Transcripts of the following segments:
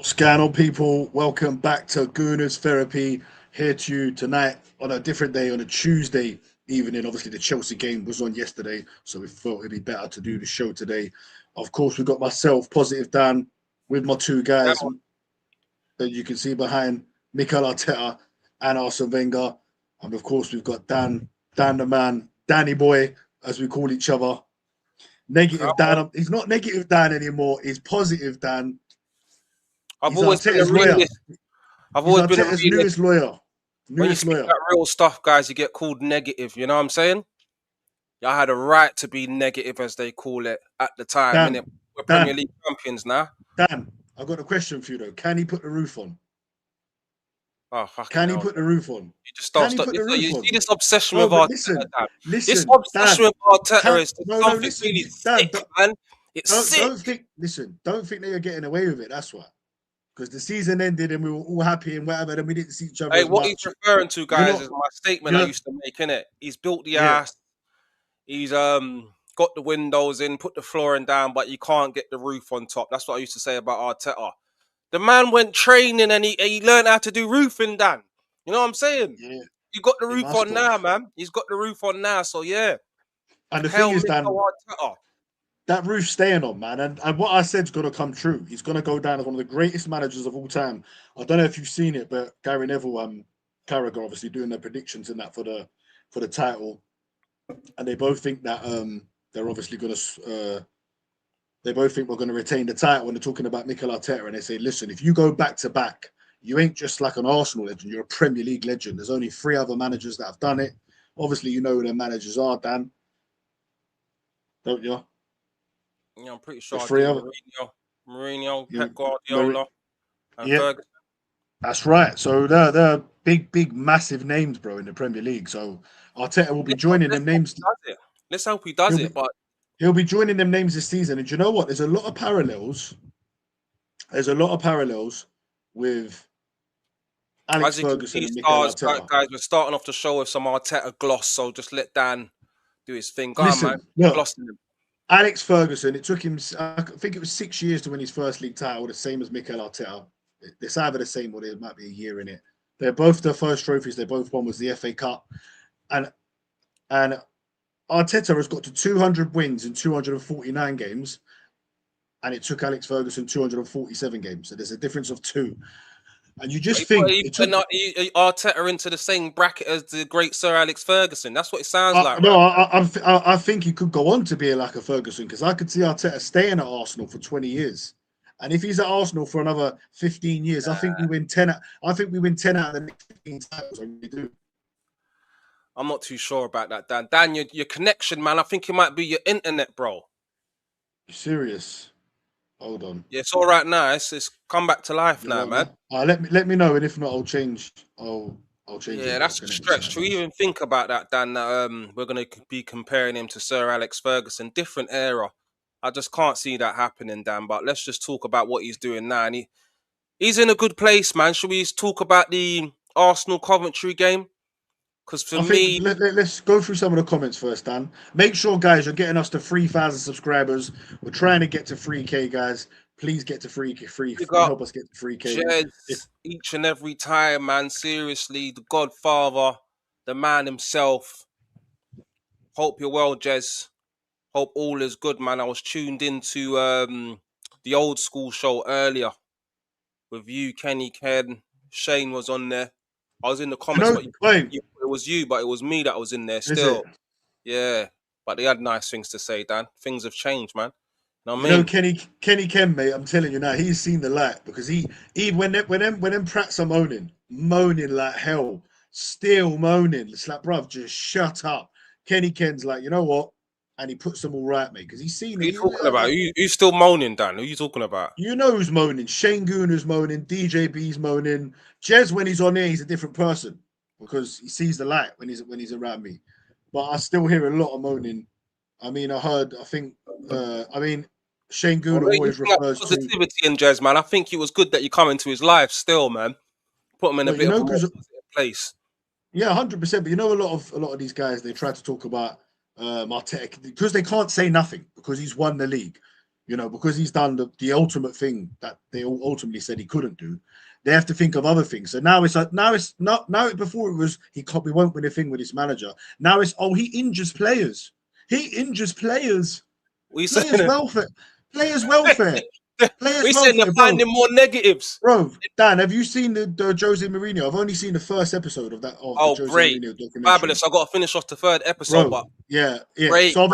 What's going on, people? Welcome back to Goonerz Therapy. Here to you tonight on a different day, on a Tuesday evening. Obviously, the Chelsea game was on yesterday, so we thought it'd be better to do the show today. Of course, we've got myself, Positive Dan, with my two guys that you can see behind, Mikel Arteta and Arsene Wenger. And of course, we've got Dan the man, Danny Boy, as we call each other. Negative Dan. He's not negative Dan anymore. He's positive Dan. I've always been a realist. I've always been a realist. Newest lawyer. When you speak about real stuff, guys, you get called negative. You know what I'm saying? I had a right to be negative, as they call it, at the time. Dan, we're Premier League champions now. Dan, I've got a question for you, though. Can he put the roof on? Oh, fuck. Can he put the roof on? You just stop. You see this obsession with Arteta, Dan? Listen, this obsession with Arteta is something listen, really Dan, sick, man. It's sick. Don't think that you're getting away with it. That's why. Because the season ended and we were all happy and whatever, then we didn't see each other. Hey, what he's referring to, guys, is my statement I used to make, innit? He's built the ass. He's got the windows in, put the flooring down, but you can't get the roof on top. That's what I used to say about Arteta. The man went training and he learned how to do roofing, Dan. You know what I'm saying? Yeah. You got the roof on now, man. He's got the roof on now, so yeah. And the thing is, Dan, that roof's staying on, man. And what I said's going to come true. He's going to go down as one of the greatest managers of all time. I don't know if you've seen it, but Gary Neville, Carragher, obviously doing their predictions in that for the title, and they both think that they're obviously going to. They both think we're going to retain the title when they're talking about Mikel Arteta, and they say, listen, if you go back to back, you ain't just like an Arsenal legend. You're a Premier League legend. There's only 3 other managers that have done it. Obviously, you know who their managers are, Dan, don't you? Yeah, I'm pretty sure. Mourinho, Pep Guardiola, and Ferguson. That's right. So they're big, massive names, bro, in the Premier League. So Arteta will be joining them names. Let's hope he does it, but he'll be joining them names this season. And do you know what? There's a lot of parallels. With Alex Ferguson and Mikel Arteta. Guys, we're starting off the show with some Arteta gloss, so just let Dan do his thing. Go on, man. Glossing him. Alex Ferguson, it took him, I think it was 6 years to win his first league title, the same as Mikel Arteta. It's either the same or there might be a year in it. They're both their first trophies they both won was the FA Cup. And Arteta has got to 200 wins in 249 games. And it took Alex Ferguson 247 games. So there's a difference of 2. And you just think Arteta into the same bracket as the great Sir Alex Ferguson. That's what it sounds like. No, I think he could go on to be like a Ferguson, because I could see Arteta staying at Arsenal for 20 years. And if he's at Arsenal for another 15 years, I think we win 10. I think we win 10 out of the next 15 titles. I really do. I'm not too sure about that, Dan. Dan, your connection, man. I think it might be your internet, bro. You serious? Hold on. Yeah, it's all right now. It's come back to life now, man. Let me know, and if not, I'll change. I'll change. Yeah, that's a stretch to even think about that, Dan. That we're going to be comparing him to Sir Alex Ferguson, different era. I just can't see that happening, Dan. But let's just talk about what he's doing now, and he's in a good place, man. Should we talk about the Arsenal Coventry game? Because for me, let's go through some of the comments first, Dan. Make sure, guys, you're getting us to 3,000 subscribers. We're trying to get to 3K, guys. Please get to 3K. Help us get to 3K. Each and every time, man. Seriously, the Godfather, the man himself. Hope you're well, Jez. Hope all is good, man. I was tuned into the old school show earlier with you, Kenny, Ken. Shane was on there. I was in the comments. It was you, but it was me that was in there still. Yeah, but they had nice things to say, Dan. Things have changed, man. You know what I mean? Kenny Ken, mate. I'm telling you now, he's seen the light, because he when them Prats are moaning like hell. Still moaning. It's like, bruv, just shut up. Kenny Ken's like, you know what? And he puts them all right, mate, because he's seen Who it. you talking about? Who's still moaning, Dan? Who you talking about? You know who's moaning. Shane Gooner's moaning. DJB's moaning. Jez, when he's on here, he's a different person because he sees the light when he's around me. But I still hear a lot of moaning. I mean, Shane Gooner always refers to positivity in Jez, man. I think it was good that you come into his life still, man. Put him in a bit of a more positive place. Yeah, 100%. But you know, a lot of these guys, they try to talk about Arteta because they can't say nothing because he's won the league. You know, because he's done the ultimate thing that they ultimately said he couldn't do. They have to think of other things. So now it's not before it was we won't win a thing with his manager. Now it's he injures players. He injures players. Players' welfare. Players' welfare. We saying they're finding more negatives. Bro, Dan, have you seen the Jose Mourinho? I've only seen the first episode of that. The Jose Mourinho documentary. Fabulous! I got to finish off the third episode, bro, but yeah. Great, so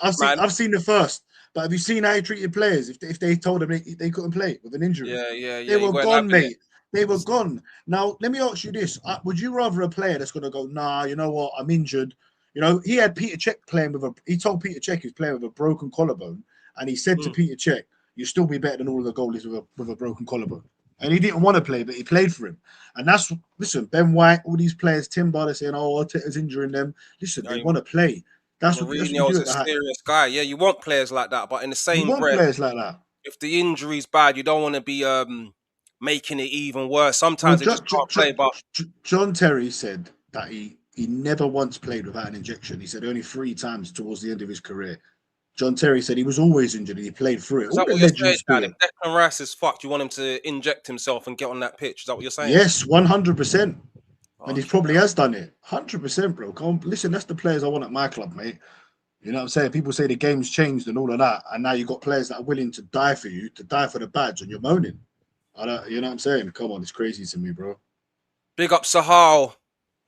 I've seen the first, but have you seen how he treated players? If they told them they couldn't play with an injury, yeah, they were gone, mate. They were gone. Now let me ask you this: would you rather a player that's going to go, nah, you know what, I'm injured? You know, he had Peter Cech playing with he told Peter Cech he was playing with a broken collarbone, and he said to Peter Cech, "You'll still be better than all of the goalies with a broken collarbone." And he didn't want to play, but he played for him. And listen, Ben White, all these players, Timber, they're saying, oh, Arteta's injuring them. Listen, they want to play. That's what you do. A serious guy. Yeah, you want players like that, but in the same breath, players like that. If the injury's bad, you don't want to be making it even worse. Sometimes they just can't play. But John Terry said that he never once played without an injection. He said only 3 times towards the end of his career. John Terry said he was always injured and he played through it. Is that what you're saying, Dan? If Declan Rice is fucked, you want him to inject himself and get on that pitch? Is that what you're saying? Yes, 100%. And he probably has done it. 100%, bro. Listen, that's the players I want at my club, mate. You know what I'm saying? People say the game's changed and all of that. And now you've got players that are willing to die for you, to die for the badge, and you're moaning. You know what I'm saying? Come on, it's crazy to me, bro. Big up Sahal.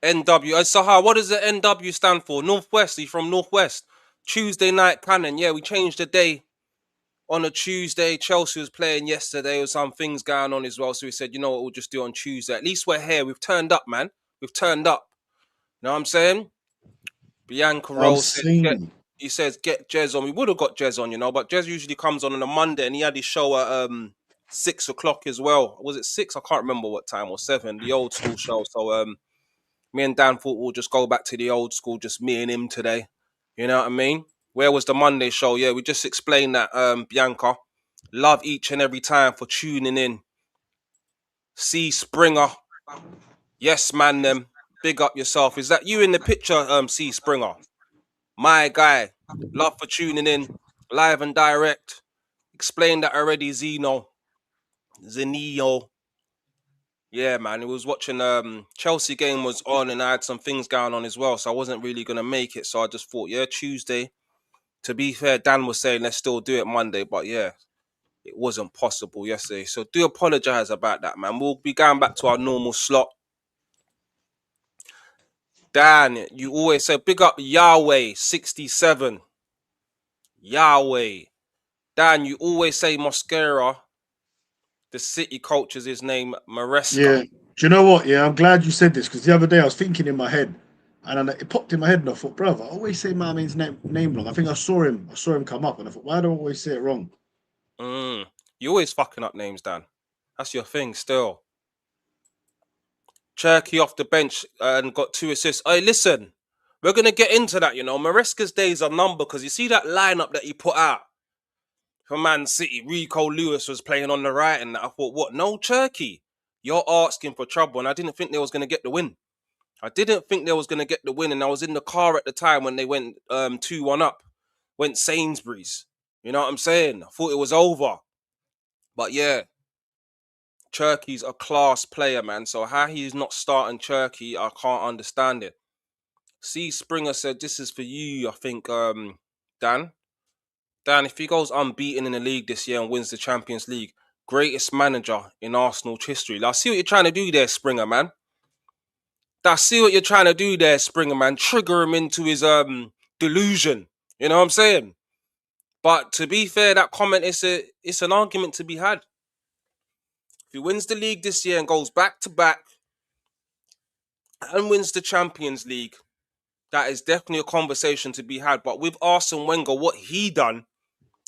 NW. Sahal, what does the NW stand for? Northwest. He's from Northwest. Tuesday night cannon. Yeah, we changed the day on a Tuesday. Chelsea was playing yesterday. There was some things going on as well. So we said, you know what, we'll just do it on Tuesday. At least we're here. We've turned up, man. We've turned up. You know what I'm saying? Bianca Rose said, he says, get Jez on. We would have got Jez on, you know, but Jez usually comes on a Monday and he had his show at 6 o'clock as well. Was it 6? I can't remember what time, or 7, the old school show. So me and Dan thought we'll just go back to the old school, just me and him today. You know what I mean? Where was the Monday show? Yeah, we just explained that, Bianca. Love each and every time for tuning in. C Springer. Yes, man, them. Big up yourself. Is that you in the picture, C Springer? My guy. Love for tuning in. Live and direct. Explained that already, Zenio. Yeah, man. It was watching Chelsea game was on and I had some things going on as well. So I wasn't really going to make it. So I just thought, yeah, Tuesday. To be fair, Dan was saying let's still do it Monday. But yeah, it wasn't possible yesterday. So do apologize about that, man. We'll be going back to our normal slot. Dan, you always say big up Yahweh 67. Yahweh. Dan, you always say Mosquera. The city coach is his name, Maresca. Yeah. Do you know what? Yeah, I'm glad you said this because the other day I was thinking in my head and it popped in my head and I thought, brother, I always say my man's name wrong. I think I saw him come up and I thought, why do I always say it wrong? You always fucking up names, Dan. That's your thing still. Cherky off the bench and got 2 assists. Hey, listen, we're going to get into that, you know. Maresca's days are numbered because you see that lineup that he put out for Man City. Rico Lewis was playing on the right and I thought, what? No, Cherky. You're asking for trouble and I didn't think they was going to get the win. And I was in the car at the time when they went 2-1 up. Went Sainsbury's. You know what I'm saying? I thought it was over. But yeah. Cherky's a class player, man. So how he's not starting Cherky, I can't understand it. C Springer said this is for you, I think, Dan. Dan, if he goes unbeaten in the league this year and wins the Champions League, greatest manager in Arsenal's history. I see what you're trying to do there, Springer, man. Trigger him into his delusion. You know what I'm saying? But to be fair, that comment it's an argument to be had. If he wins the league this year and goes back to back, and wins the Champions League, that is definitely a conversation to be had. But with Arsene Wenger, what he done,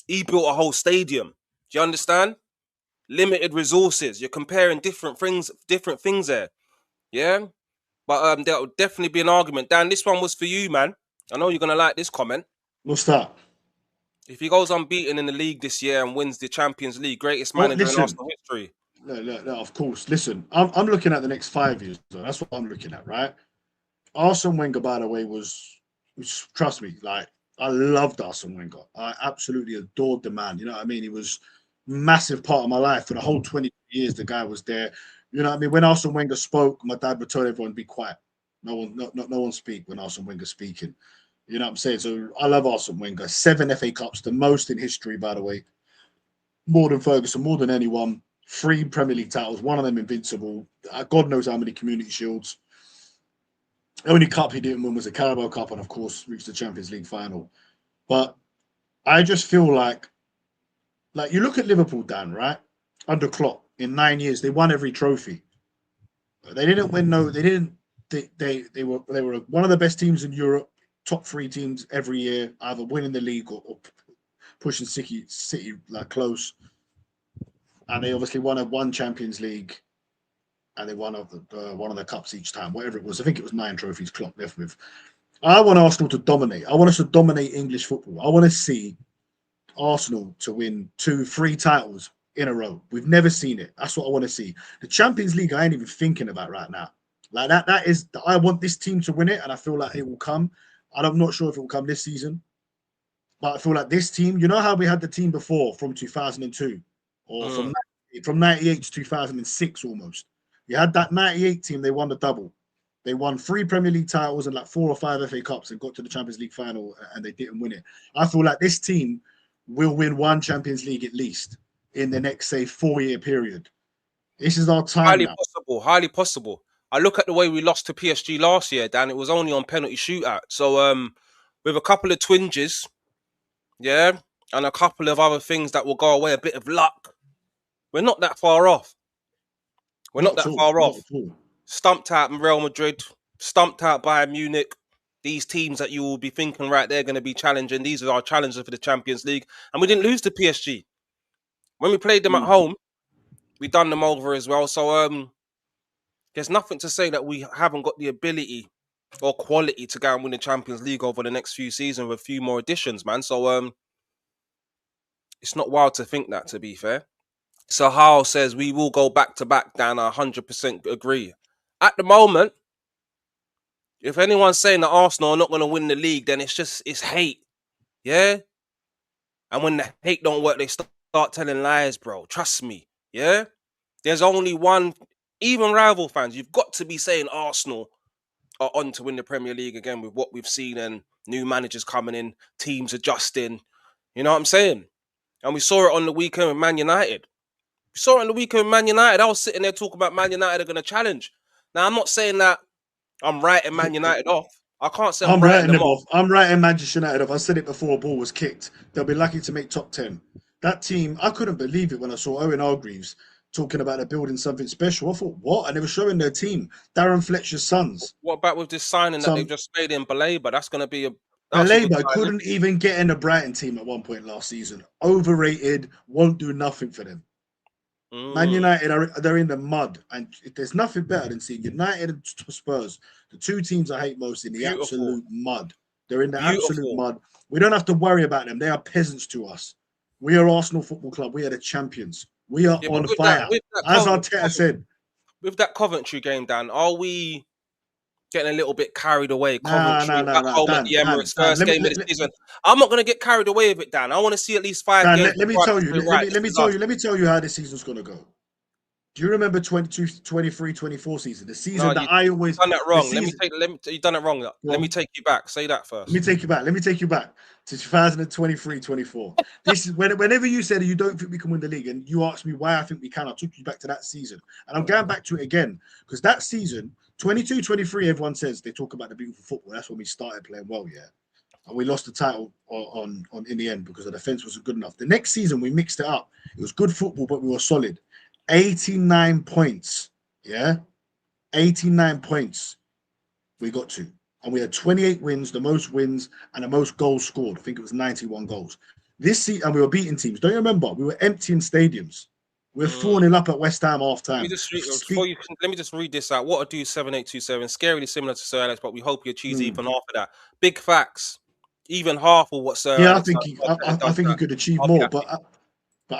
he built a whole stadium. Do you understand? Limited resources. You're comparing different things there. Yeah. But there will definitely be an argument. Dan, this one was for you, man. I know you're gonna like this comment. What's that? If he goes unbeaten in the league this year and wins the Champions League, greatest Well, manager in listen, Arsenal history. no, of course. Listen, I'm looking at the next 5 years. So that's what I'm looking at, right? Arsene Wenger, by the way, was trust me, like I loved Arsene Wenger. I absolutely adored the man. You know what I mean? He was a massive part of my life for the whole 20 years. The guy was there. You know what I mean? When Arsene Wenger spoke, my dad would tell everyone be quiet. No one speak when Arsene Wenger's speaking. You know what I'm saying? So I love Arsene Wenger. 7 FA Cups, the most in history, by the way. More than Ferguson, more than anyone. 3 Premier League titles, one of them invincible. God knows how many Community Shields. The only cup he didn't win was a Carabao Cup, and of course, reached the Champions League final. But I just feel like you look at Liverpool, Dan, right? Under Klopp, in 9 years, they won every trophy. They didn't win. No, they didn't. They were one of the best teams in Europe, top 3 teams every year, either winning the league or pushing City like close. And they obviously won one Champions League, and they won one of the cups each time, whatever it was. I think it was 9 trophies Klopp left with. I want Arsenal to dominate. I want us to dominate English football. I want to see Arsenal to win 2, 3 titles in a row. We've never seen it. That's what I want to see. The Champions League, I ain't even thinking about right now. Like that is, I want this team to win it, and I feel like it will come. I'm not sure if it will come this season, but I feel like this team, you know how we had the team before from 2002 or from 98 to 2006 almost. You had that 98 team, they won the double. They won 3 Premier League titles and like 4 or 5 FA Cups and got to the Champions League final, and they didn't win it. I feel like this team will win 1 Champions League at least in the next, say, 4-year period. This is our time now. Highly possible. I look at the way we lost to PSG last year, Dan. It was only on penalty shootout. So with a couple of twinges, yeah, and a couple of other things that will go away, a bit of luck, we're not that far off. We're not that far off. Stumped out Real Madrid, stumped out Bayern Munich. These teams that you will be thinking, right, they're going to be challenging. These are our challengers for the Champions League. And we didn't lose to PSG. When we played them at home, we done them over as well. So there's nothing to say that we haven't got the ability or quality to go and win the Champions League over the next few seasons with a few more additions, man. So it's not wild to think that, to be fair. So Hal says we will go back to back, Dan. I 100% agree. At the moment, if anyone's saying that Arsenal are not going to win the league, then it's hate. Yeah? And when the hate don't work, they start telling lies, bro. Trust me. Yeah? There's only one, even rival fans, you've got to be saying Arsenal are on to win the Premier League again with what we've seen and new managers coming in, teams adjusting. You know what I'm saying? And we saw it on the weekend with Man United. We saw it on the weekend with Man United. I was sitting there talking about Man United are going to challenge. Now, I'm not saying that I'm writing Man United off. I can't say I'm writing them off. I'm writing Manchester United off. I said it before a ball was kicked. They'll be lucky to make top 10. That team, I couldn't believe it when I saw Owen Hargreaves talking about they're building something special. I thought, what? And they were showing their team, Darren Fletcher's sons. What about with this signing that they've just made in Baleba? That's going to be a... Baleba couldn't even get in the Brighton team at one point last season. Overrated, won't do nothing for them. Man United, they're in the mud, and there's nothing better than seeing United and Spurs, the 2 teams I hate most, in the absolute mud. They're in the absolute mud. We don't have to worry about them. They are peasants to us. We are Arsenal Football Club. We are the champions. We are on fire. As Arteta said. With that Coventry game, Dan, are we getting a little bit carried away? Coventry at home at the Emirates, first game of the season. I'm not going to get carried away with it, Dan. I want to see at least 5 games. Let me tell you how this season's going to go. Do you remember 23-24 season? The season that I always done that wrong. You've done it wrong. Let me take you back. Say that first. Let me take you back to 2023-24. This is whenever you said you don't think we can win the league, and you asked me why I think we can, I took you back to that season. And I'm going back to it again because that season, 22-23, everyone says they talk about the beautiful football. That's when we started playing well, yeah. And we lost the title on in the end because the defense wasn't good enough. The next season we mixed it up. It was good football, but we were solid. 89 points, yeah? 89 points. We got to. And we had 28 wins, the most wins, and the most goals scored. I think it was 91 goals. This season, and we were beating teams. Don't you remember? We were emptying stadiums. We were 4-0 up at West Ham half time. Let me just read this out. What I do 7827, scarily similar to Sir Alex, but we hope you achieve even half of that. Big facts. Even half of what Sir Alex. I think he could achieve more. But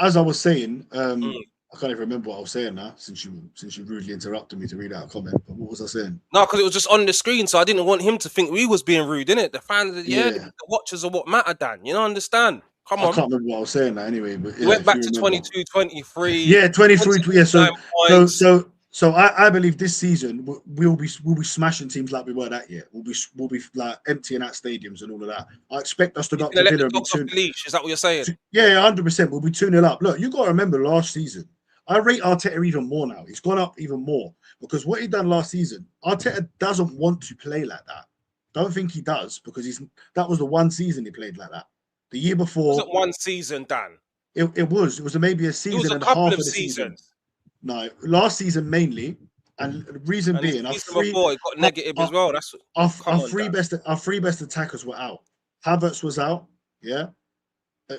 as I was saying, I can't even remember what I was saying now, since you rudely interrupted me to read out a comment. But what was I saying? No, because it was just on the screen, so I didn't want him to think we was being rude, innit? The fans, the watchers are what matter, Dan. You don't understand? Come on. I can't remember what I was saying now anyway. But we went back to 22, 23. Yeah, 23. Yeah, so I believe this season we'll be smashing teams like we were that year. We'll be like emptying out stadiums and all of that. I expect us to go up to Villa. Is that what you're saying? Yeah, 100%. We'll be 2-0 up. Look, you got to remember last season. I rate Arteta even more now. He's gone up even more because what he done last season, Arteta doesn't want to play like that. Don't think he does because that was the one season he played like that. The year before, it wasn't one season, Dan. It was maybe a season and a half of the season. No, last season mainly, and the reason being, before it got negative as well. That's our three best attackers were out. Havertz was out, yeah.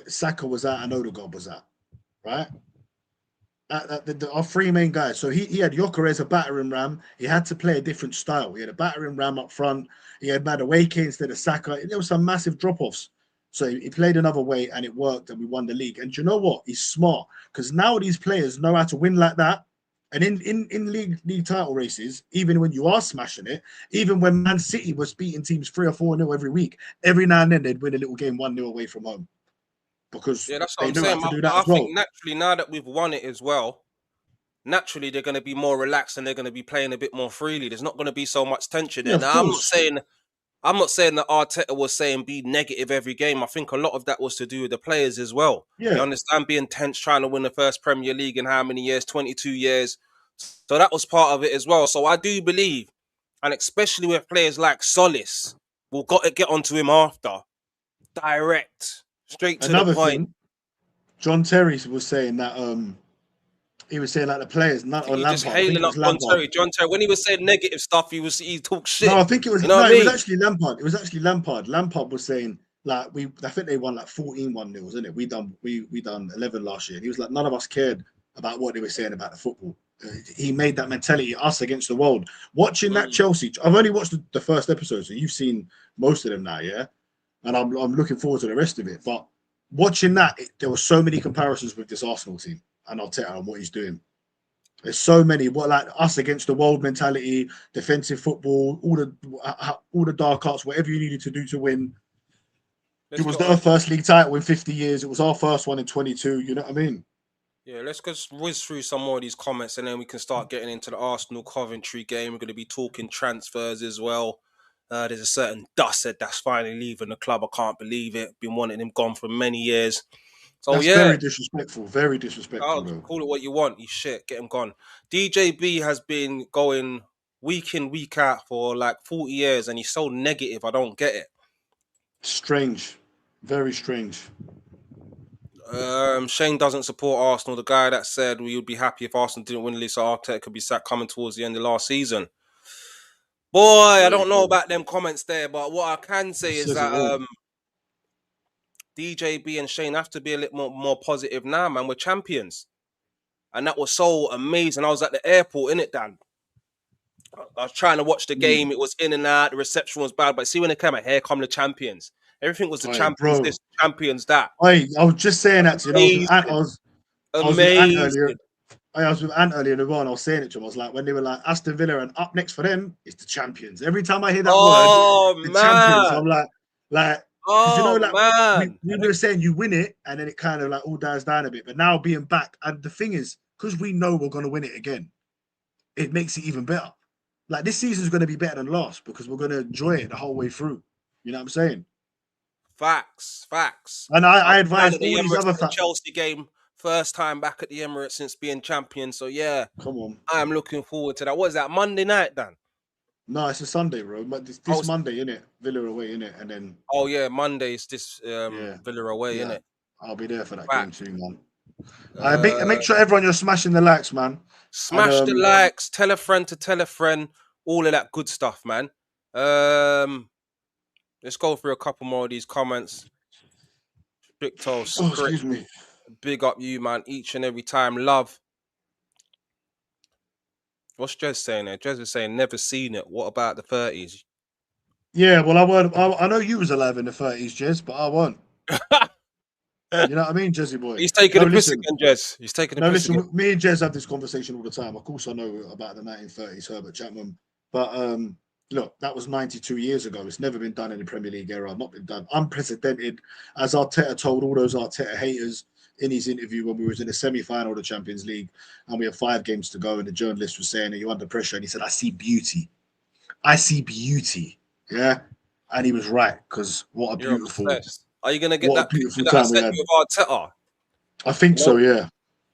Saka was out, and Odegaard was out, right? Our three main guys. So he had Gyökeres a battering ram. He had to play a different style. He had a battering ram up front. He had Madueke instead of Saka. There was some massive drop-offs. So he played another way and it worked and we won the league. And do you know what? He's smart because now these players know how to win like that. And in league title races, even when you are smashing it, even when Man City was beating teams 3 or 4-0 every week, every now and then they'd win a little game 1-0 away from home. Because that's what I'm saying. I think naturally, now that we've won it as well, naturally they're going to be more relaxed and they're going to be playing a bit more freely. There's not going to be so much tension there. Now, I'm not saying that Arteta was saying be negative every game. I think a lot of that was to do with the players as well. Yeah. You understand, being tense, trying to win the first Premier League in how many years? 22 years. So that was part of it as well. So I do believe, and especially with players like Solis, we've got to get onto him after. Direct. Straight to the point. Thing, John Terry was saying that he was saying like the players, not on Lampard. Just hailing up John Terry. John Terry, when he was saying negative stuff, he talked shit. No, I think it was. It was actually Lampard. It was actually Lampard. Lampard was saying like I think they won like 14 1-0, wasn't it? We done 11 last year. And he was like, none of us cared about what they were saying about the football. He made that mentality us against the world. Watching that Chelsea, I've only watched the first episode, so you've seen most of them now, yeah. And I'm looking forward to the rest of it. But watching that, there were so many comparisons with this Arsenal team and Arteta and what he's doing. There's so many, like us against the world mentality, defensive football, all the dark arts, whatever you needed to do to win. It was their first league title in 50 years. It was our first one in 22. You know what I mean? Yeah, let's just whiz through some more of these comments and then we can start getting into the Arsenal Coventry game. We're going to be talking transfers as well. There's a certain Dusset that's finally leaving the club. I can't believe it. Been wanting him gone for many years. So that's very disrespectful. Very disrespectful. Call it what you want. You shit. Get him gone. DJB has been going week in, week out for like 40 years and he's so negative. I don't get it. Strange. Very strange. Shane doesn't support Arsenal. The guy that said we would be happy if Arsenal didn't win the league, so Arteta could be sacked coming towards the end of last season. Boy, I don't know about them comments there, but what I can say is that DJB and Shane have to be a little more positive now, man. We're champions. And that was so amazing. I was at the airport, innit, Dan? I was trying to watch the game. It was in and out. The reception was bad. But see, when it came out, here come the champions. Everything was the champions this, champions that. I was just saying that to you. I was with Ant earlier in the run. I was saying it to him. I was like, when they were like Aston Villa and up next for them, it's the champions. Every time I hear that word, the champions, I'm like, we were saying you win it, and then it kind of like all dies down a bit. But now being back, and the thing is, because we know we're going to win it again, it makes it even better. Like this season's going to be better than last because we're going to enjoy it the whole way through. You know what I'm saying? Facts. And I advise all these other Chelsea game, first time back at the Emirates since being champion. So yeah, come on, I am looking forward to that. What is that, Monday night, Dan? No, it's a Sunday, bro. But this Monday, innit? Villa away, innit? And then Monday is this Villa away, innit? I'll be there for that game too, man. Make sure everyone you're smashing the likes, man. Smash the likes, tell a friend to tell a friend, all of that good stuff, man. Let's go through a couple more of these comments. Stricto Oh, script. excuse me. Big up you, man. Each and every time. Love. What's Jez saying there? Jez is saying never seen it. What about the 30s? Yeah, well, I weren't. I know you was alive in the 30s, Jez, but I weren't. You know what I mean, Jezzy boy? He's taking No, the piss listen. again, Jez. He's taking the No, piss again. listen. Me and Jez have this conversation all the time. Of course, I know about the 1930s Herbert Chapman, but look, that was 92 years ago. It's never been done in the Premier League era. Not been done. Unprecedented, as Arteta told all those Arteta haters in his interview when we was in the semi-final of the Champions League, and we had 5 games to go, and the journalist was saying, "Are you under pressure?" And he said, "I see beauty. I see beauty." Yeah, and he was right, because what a You're beautiful, obsessed. Are you gonna get that picture that I time we sent had. you of Arteta? I think so. Yeah.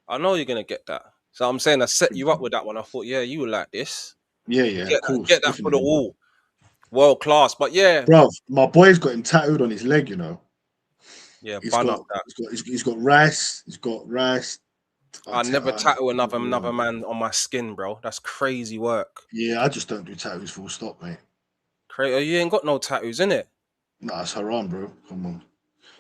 I know you're gonna get that. So I'm saying I set you up with that one. I thought, yeah, you would like this. Yeah, yeah, of course, Get that for the definitely. wall. World class. But yeah. Bro, my boy's got him tattooed on his leg, you know. Yeah, He's bun got up that. he's got rice. He's got rice. I never tattoo another Yeah. man on my skin, bro. That's crazy work. Yeah, I just don't do tattoos full stop, mate. You ain't got no tattoos, innit? Nah, it's haram, bro. Come on.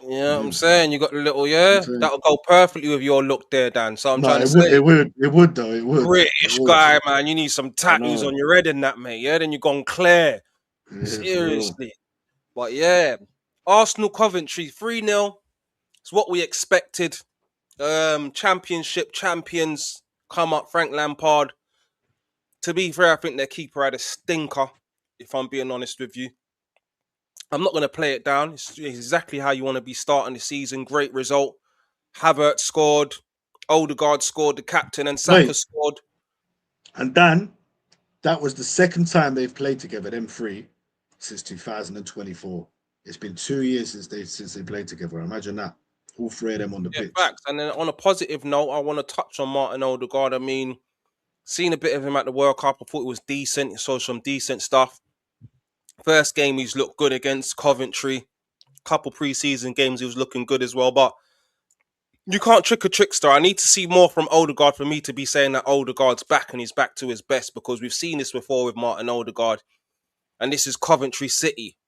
You know what I'm saying? You got the little, that'll go perfectly with your look there, Dan. So I'm No, trying to it would, say, it would though. It would. British guy, man. You need some tattoos on your head and that, mate. Yeah, then you're gone clear. Yeah, Seriously. But yeah, Arsenal Coventry 3-0. It's what we expected. Championship champions come up. Frank Lampard. To be fair, I think their keeper had a stinker, if I'm being honest with you. I'm not going to play it down. It's exactly how you want to be starting the season. Great result. Havertz scored. Odegaard scored, the captain, and Saka scored. And Dan, that was the second time they've played together, them three, since 2024. It's been 2 years since they played together. Imagine that. All 3 of them on the pitch. Facts. And then on a positive note, I want to touch on Martin Odegaard. I mean, seen a bit of him at the World Cup. I thought it was decent. He saw some decent stuff. First game, he's looked good against Coventry. Couple pre-season games, he was looking good as well. But you can't trick a trickster. I need to see more from Odegaard for me to be saying that Odegaard's back and he's back to his best, because we've seen this before with Martin Odegaard. And this is Coventry City.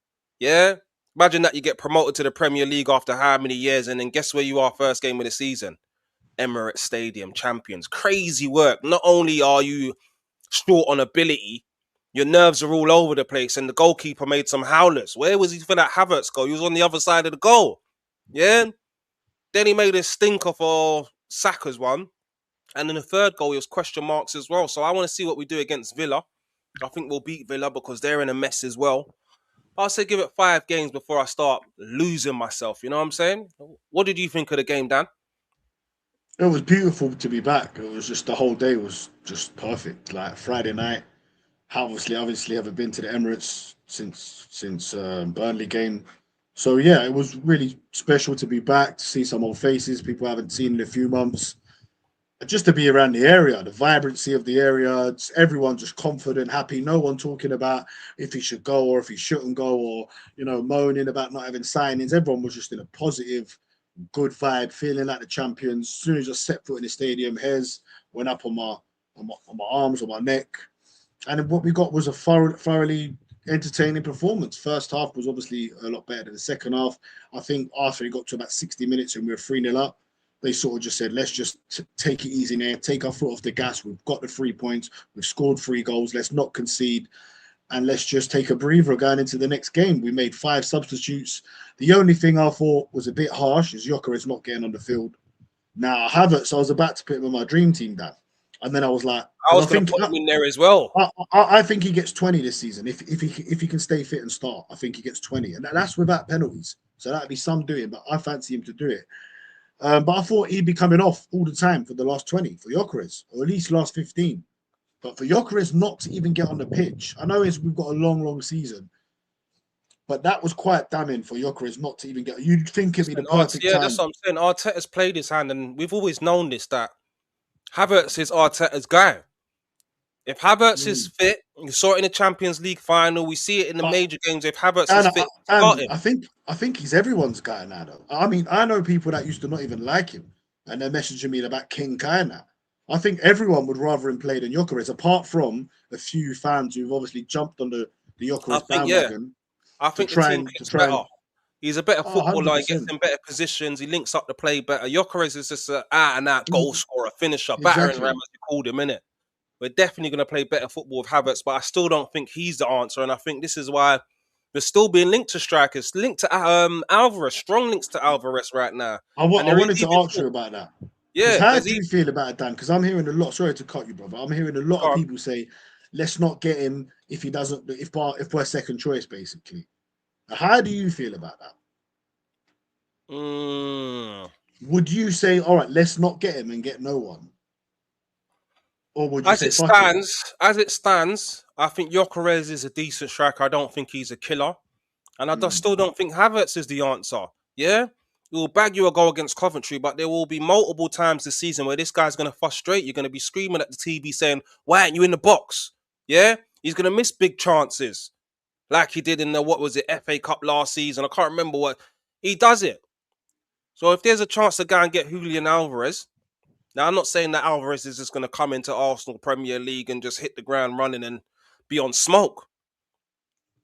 Yeah? Imagine that you get promoted to the Premier League after how many years, and then guess where you are first game of the season? Emirates Stadium, champions. Crazy work. Not only are you short on ability, your nerves are all over the place, and the goalkeeper made some howlers. Where was he for that Havertz goal? He was on the other side of the goal. Yeah? Then he made a stinker for Saka's one. And then the third goal, he was question marks as well. So I want to see what we do against Villa. I think we'll beat Villa because they're in a mess as well. I'll say give it 5 games before I start losing myself. You know what I'm saying? What did you think of the game, Dan? It was beautiful to be back. It was just, the whole day was just perfect. Like Friday night, obviously haven't been to the Emirates since Burnley game. So yeah, it was really special to be back, to see some old faces people I haven't seen in a few months. Just to be around the area, the vibrancy of the area, everyone just confident, happy. No one talking about if he should go or if he shouldn't go, or moaning about not having signings. Everyone was just in a positive, good vibe, feeling like the champions. As soon as I set foot in the stadium, hairs went up on my arms, on my neck, and what we got was a thoroughly entertaining performance. First half was obviously a lot better than the second half. I think after it got to about 60 minutes and we were 3-0 up, they sort of just said, let's just take it easy now, take our foot off the gas. We've got the 3 points. We've scored 3 goals. Let's not concede. And let's just take a breather going into the next game. We made 5 substitutes. The only thing I thought was a bit harsh is Gyökeres not getting on the field. Now, Havertz, I was about to put him in my dream team, Dan. And then I was like, I was going to put him in there as well. I think he gets 20 this season. If he can stay fit and start, I think he gets 20. And that's without penalties. So that'd be some doing, but I fancy him to do it. But I thought he'd be coming off all the time for the last 20 for Gyökeres, or at least last 15. But for Gyökeres not to even get on the pitch, I know we've got a long season, but that was quite damning for Gyökeres not to even get. You'd think it'd be the perfect time. Yeah, that's what I'm saying. Arteta's played his hand, and we've always known this, that Havertz is Arteta's guy. If Havertz is fit, you saw it in the Champions League final. We see it in the major games. If Havertz is fit, I think he's everyone's guy now, though. I mean, I know people that used to not even like him, and they're messaging me about King Kai now. I think everyone would rather him play than Gyökeres, apart from a few fans who've obviously jumped on the the Gyökeres bandwagon. I think the team gets better. He's a better footballer. 100%. He gets in better positions. He links up the play better. Gyökeres is just an out-and-out goal scorer, finisher, battering ram, as you called him, innit? We're definitely going to play better football with Havertz, but I still don't think he's the answer. And I think this is why we're still being linked to strikers, linked to Alvarez, strong links to Alvarez right now. I wanted to ask you about that. Yeah. How do you feel about it, Dan? Because I'm hearing a lot. Sorry to cut you, brother. I'm hearing a lot of people say, let's not get him if he doesn't, if we're second choice, basically. How do you feel about that? Would you say, all right, let's not get him and get no one? Or would you as it stands, I think Gyökeres is a decent striker. I don't think he's a killer. And I still don't think Havertz is the answer. Yeah? He will bag you a goal against Coventry, but there will be multiple times this season where this guy's going to frustrate. You're going to be screaming at the TV saying, why aren't you in the box? Yeah? He's going to miss big chances. Like he did in the, FA Cup last season. I can't remember what. He does it. So if there's a chance to go and get Julián Álvarez, now I'm not saying that Alvarez is just going to come into Arsenal Premier League and just hit the ground running and be on smoke.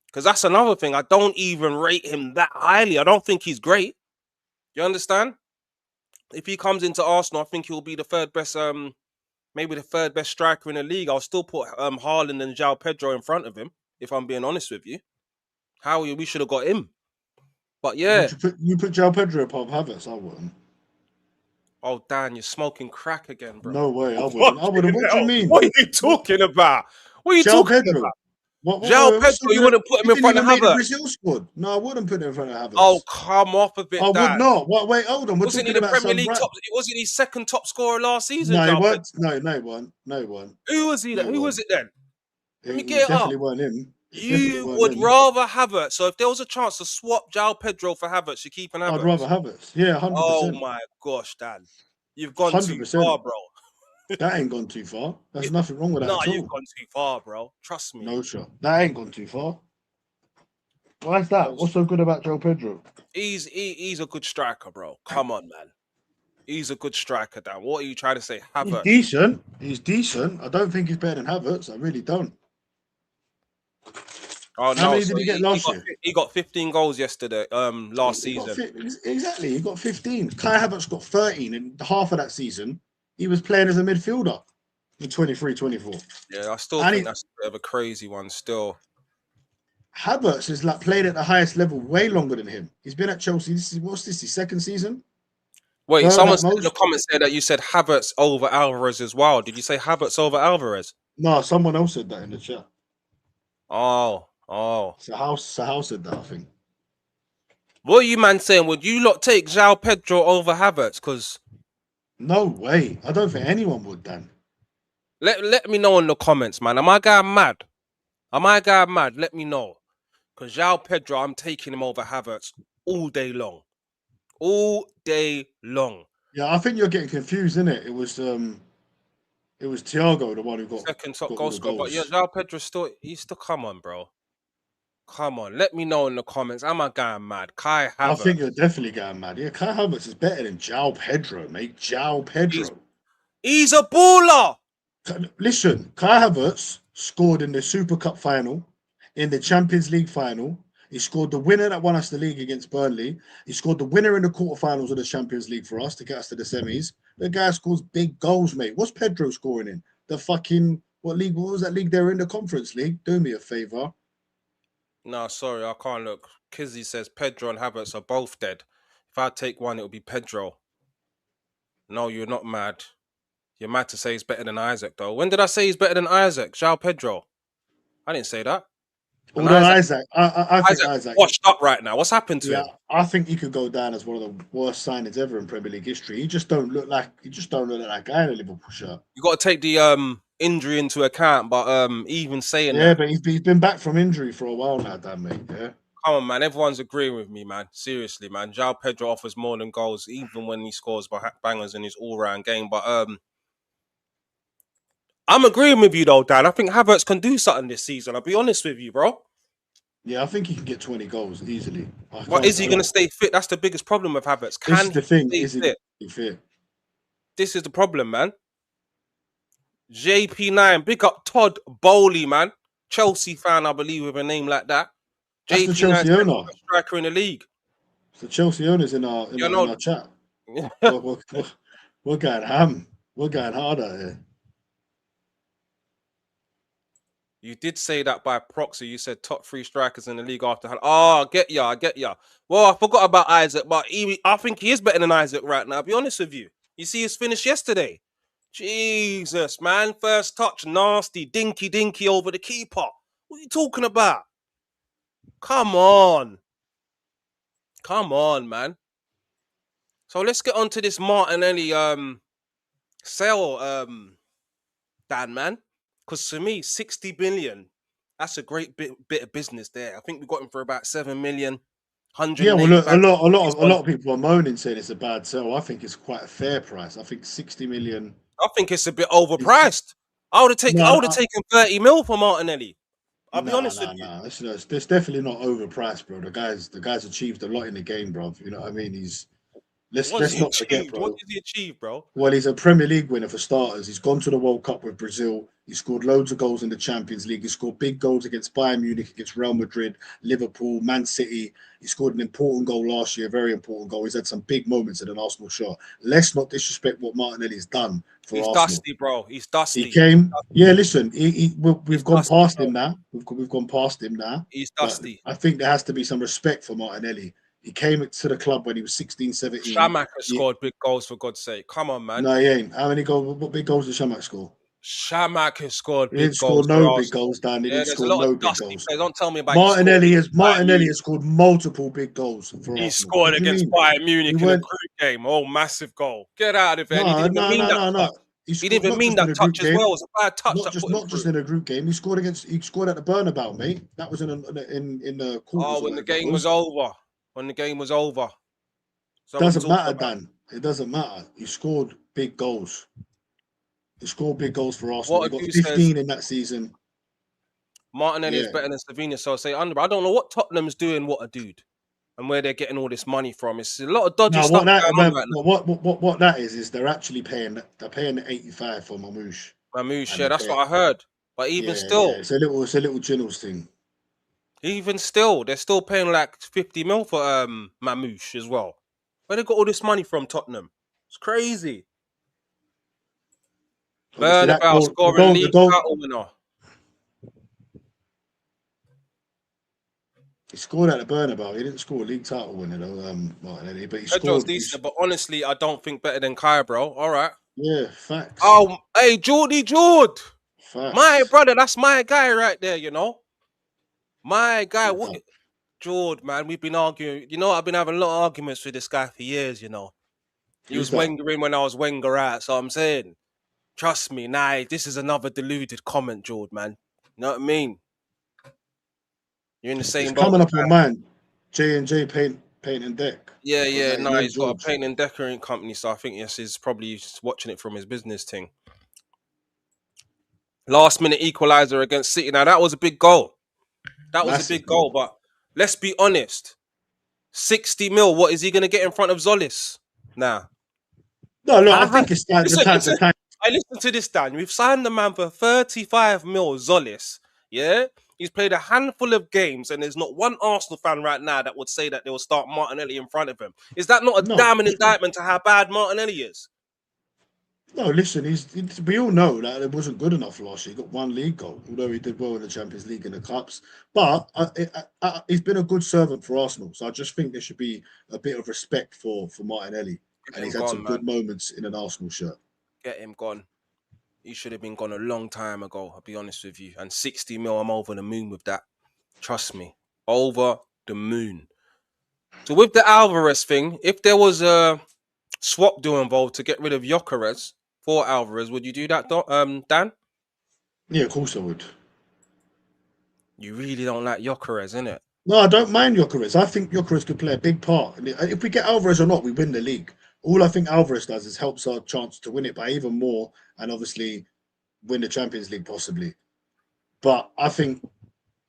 Because that's another thing. I don't even rate him that highly. I don't think he's great. You understand? If he comes into Arsenal, I think he'll be the third best, maybe the third best striker in the league. I'll still put Haaland and João Pedro in front of him, if I'm being honest with you. We should have got him. But yeah. You put João Pedro above Havertz? I wouldn't. Oh, Dan, you're smoking crack again, bro. No way, I wouldn't. What do you mean? What are you talking about? What are you talking about? João Pedro, you wouldn't put him in front of Havertz? Brazil squad. No, I wouldn't put him in front of Havertz. Oh, come off a bit, I would not. Wait, hold on. Wasn't he the Premier League top? Wasn't he second top scorer last season? No, he weren't. No one. Who was he then? Who was it then? Let me get it definitely up. Weren't him. You would rather Havertz. So if there was a chance to swap João Pedro for Havertz, you're keeping Havertz? I'd rather Havertz. Yeah, 100%. Oh, my gosh, Dan. You've gone 100%. Too far, bro. That ain't gone too far. There's nothing wrong with that. No, you've gone too far, bro. Trust me. No, sure. That ain't gone too far. Why is that? What's so good about João Pedro? He's a good striker, bro. Come on, man. He's a good striker, Dan. What are you trying to say? Havertz. He's decent. I don't think he's better than Havertz. I really don't. Oh, no. How many did he get last year? He got 15 goals yesterday, last season. Exactly. He got 15. Kai Havertz got 13, and half of that season, he was playing as a midfielder in 23-24. Yeah, I still think that's a bit of a crazy one still. Havertz has played at the highest level way longer than him. He's been at Chelsea. His second season? Wait, someone said in the comments there that you said Havertz over Alvarez as well. Did you say Havertz over Alvarez? No, someone else said that in the chat. Oh. Sahal said that, I think. What are you, man, saying? Would you lot take João Pedro over Havertz? Because no way. I don't think anyone would, Dan. Let me know in the comments, man. Am I going mad? Let me know. Because João Pedro, I'm taking him over Havertz all day long. Yeah, I think you're getting confused, isn't it? It was Thiago, the one who got second top goal scorer. But yeah, João Pedro he's still come on, bro. Come on, let me know in the comments. Am I going mad? Kai Havertz. I think you're definitely going mad. Yeah, Kai Havertz is better than João Pedro, mate. João Pedro. He's a baller. Listen, Kai Havertz scored in the Super Cup final, in the Champions League final. He scored the winner that won us the league against Burnley. He scored the winner in the quarterfinals of the Champions League for us to get us to the semis. The guy scores big goals, mate. What's Pedro scoring in? The fucking, what was that league they were in? The Conference League? Do me a favour. No, sorry, I can't look. Kizzy says Pedro and Havertz are both dead. If I take one, it would be Pedro. No, you're not mad. You're mad to say he's better than Isaac, though. When did I say he's better than Isaac? João Pedro. I didn't say that. Although Isaac, I think Isaac washed up right now. What's happened to him? I think he could go down as one of the worst signings ever in Premier League history. He just don't look like that guy in a Liverpool shirt. You got to take the injury into account, but even saying that, but he's been back from injury for a while now, damn mate. Yeah. Come on, man. Everyone's agreeing with me, man. Seriously, man. João Pedro offers more than goals, even when he scores bangers in his all-round game. But I'm agreeing with you, though, Dan. I think Havertz can do something this season. I'll be honest with you, bro. Yeah, I think he can get 20 goals easily. But is he going to stay fit? That's the biggest problem with Havertz. This is the thing. Is he fit? This is the problem, man. JP9, big up Todd Bowley, man. Chelsea fan, I believe, with a name like that. That's the JP Chelsea owner. striker in the league. The Chelsea owners in our chat. We're going ham. We're going hard out here. You did say that by proxy. You said top 3 strikers in the league after. Oh, I get ya. Well, I forgot about Isaac, but I think he is better than Isaac right now. I'll be honest with you. You see his finish yesterday. Jesus, man. First touch, nasty, dinky over the keeper. What are you talking about? Come on, man. So let's get on to this Martinelli sale, Dan, man. Because for me, 60 million, that's a great bit of business there. I think we got him for about 7 million. Yeah, well, look, a lot of people are moaning saying it's a bad sell. I think it's quite a fair price. I think 60 million. I think it's a bit overpriced. I would have taken 30 mil for Martinelli. I'll be honest with you. It's definitely not overpriced, bro. The guy's achieved a lot in the game, bro. You know what I mean? Let's not forget, bro. What did he achieve, bro? Well, he's a Premier League winner for starters. He's gone to the World Cup with Brazil. He scored loads of goals in the Champions League. He scored big goals against Bayern Munich, against Real Madrid, Liverpool, Man City. He scored an important goal last year, a very important goal. He's had some big moments in an Arsenal shirt. Let's not disrespect what Martinelli's done for Arsenal. He's dusty, bro. He's dusty. He came. Yeah, listen, we've gone past him now. We've gone past him now. He's dusty. I think there has to be some respect for Martinelli. He came to the club when he was 16, 17. Shamak has scored big goals, for God's sake. Come on, man. No, he ain't. How many goals? What big goals did Shamak score? Shamak has scored big goals. He didn't score no big goals, Dan. He didn't score no big goals. Don't tell me about Martinelli has scored multiple big goals for Arsenal. He scored against Bayern Munich in a group game. Oh, massive goal. Get out of here. No. He didn't even mean that touch as well. It was a bad touch. Not just in a group game. He scored at the Bernabeu, mate. That was in the quarters. Oh, when the game was over. When the game was over. Doesn't matter, Dan. It doesn't matter. He scored big goals. He scored big goals for Arsenal. He got 15 in that season. Martinelli is better than Slovenia, so I say under. I don't know what Tottenham's doing, what a dude, and where they're getting all this money from. It's a lot of dodgy stuff going on right now. What that is they're actually paying 85 for Mamouche. Mamouche, yeah, that's what I heard. But even still, it's a little Ginnels thing. Even still, they're still paying like 50 mil for Mamouche as well. Where they got all this money from, Tottenham? It's crazy. Bernabeu scoring league title winner. He scored at the Bernabeu. He didn't score a league title winner though, Martinelli, but he scored. Decent, but honestly, I don't think better than Kai, bro. All right. Yeah, facts. Oh, hey, Jord. Facts. My brother, that's my guy right there, you know. My guy, what? Jord, man, we've been arguing. You know, I've been having a lot of arguments with this guy for years, you know. He was Wenger in when I was Wenger out, so I'm saying, trust me, this is another deluded comment, Jord, man. You know what I mean? You're in the same boat. Coming up on mine, J&J Paint and Deck. Yeah, he's got a paint and decorating company, so I think he's probably watching it from his business thing. Last minute equalizer against City. Now that was a big goal. That was a big goal, but let's be honest. 60 mil, what is he going to get in front of Zolis now? No, I think it's time. I listen to this, Dan. We've signed the man for 35 mil, Zolis. Yeah? He's played a handful of games, and there's not one Arsenal fan right now that would say that they will start Martinelli in front of him. Is that not a damning indictment to how bad Martinelli is? No, listen, we all know that it wasn't good enough last year. He got one league goal, although he did well in the Champions League and the Cups. But he's been a good servant for Arsenal, so I just think there should be a bit of respect for Martinelli. And he's had some good moments in an Arsenal shirt. Get him gone. He should have been gone a long time ago, I'll be honest with you. And 60 mil, I'm over the moon with that. Trust me. Over the moon. So with the Alvarez thing, if there was a swap deal involved to get rid of Gyökeres for Alvarez, would you do that, Dan? Yeah, of course I would. You really don't like Gyökeres, innit? No, I don't mind Gyökeres. I think Gyökeres could play a big part. If we get Alvarez or not, we win the league. All I think Alvarez does is helps our chance to win it by even more and obviously win the Champions League possibly. But I think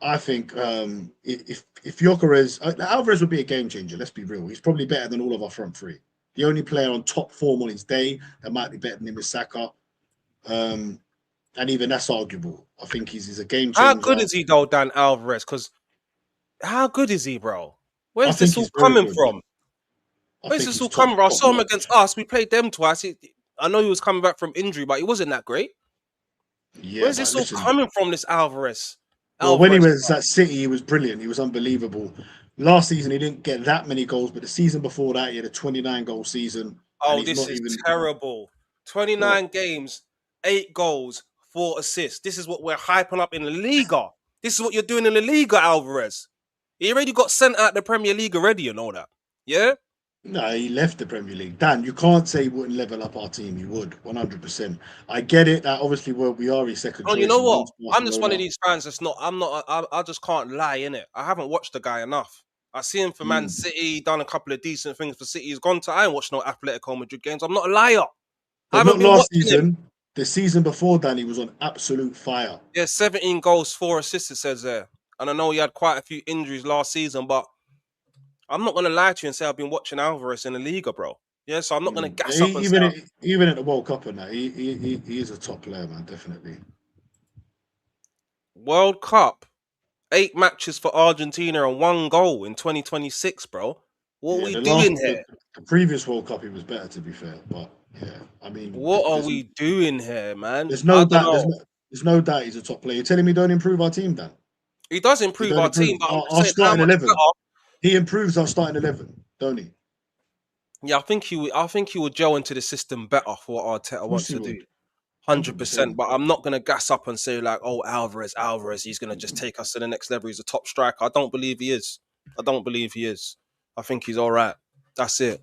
if Gyökeres, Alvarez would be a game changer. Let's be real. He's probably better than all of our front three. The only player on top form on his day that might be better than him is Saka. And even that's arguable. I think he's a game How changer. good is he though, Dan Alvarez? Because how good is he, bro? Where's this all he's very coming good. from? Where's this all coming from? I saw him against us. We played them twice. I know he was coming back from injury, but he wasn't that great. Yeah, where's this all coming from, this Alvarez? Well, when he was at City, he was brilliant. He was unbelievable. Last season, he didn't get that many goals, but the season before that, he had a 29-goal season. Oh, this is terrible. 29 games, 8 goals, 4 assists. This is what we're hyping up in the Liga. This is what you're doing in the Liga, Alvarez. He already got sent out the Premier League already and all that. Yeah? No, he left the Premier League. Dan, you can't say he wouldn't level up our team. He would, 100%. I get it that obviously we are his second choice. You know what? I'm just one of these fans that's not, I just can't lie, innit? I haven't watched the guy enough. I see him for Man City, done a couple of decent things for City. He's gone to, I ain't watched no Atletico Madrid games. I'm not a liar. But I haven't been watching season. Him. The season before, Dan, he was on absolute fire. Yeah, 17 goals, 4 assists, it says there. And I know he had quite a few injuries last season, but I'm not going to lie to you and say I've been watching Alvarez in the Liga, bro. Yeah, so I'm not going to gas up and even at the World Cup and that, he is a top player, man, definitely. World Cup, 8 matches for Argentina and 1 goal in 2026, bro. What are we doing here? The previous World Cup, he was better, to be fair. But yeah, I mean, what are we doing here, man? There's no doubt. There's no doubt he's a top player. You're telling me don't improve our team, Dan? He does improve our team, but our starting 11. He improves our starting 11, don't he? Yeah, I think he would gel into the system better for what Arteta wants to do. 100%. But I'm not gonna gas up and say like, oh, Alvarez, he's gonna just take us to the next level. He's a top striker. I don't believe he is. I think he's all right. That's it.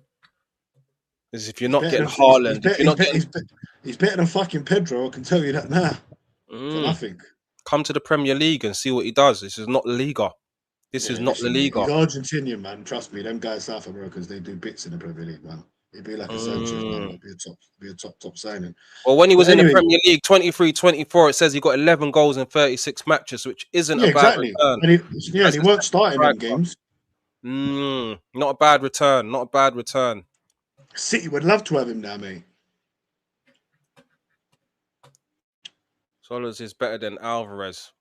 Because if you're not getting Haaland, he's better than fucking Pedro. I can tell you that now. For nothing. Come to the Premier League and see what he does. This is not La Liga. This is not La Liga. He's Argentinian, man. Trust me, them guys South Americans, they do bits in the Premier League, man. It'd be like a Sanchez, man. It'd be a top signing. Well, when he was in the Premier League, 23-24, it says he got 11 goals in 36 matches, which isn't a bad return. And he weren't starting them games. Not a bad return. Not a bad return. City would love to have him now, mate. Solis is better than Alvarez.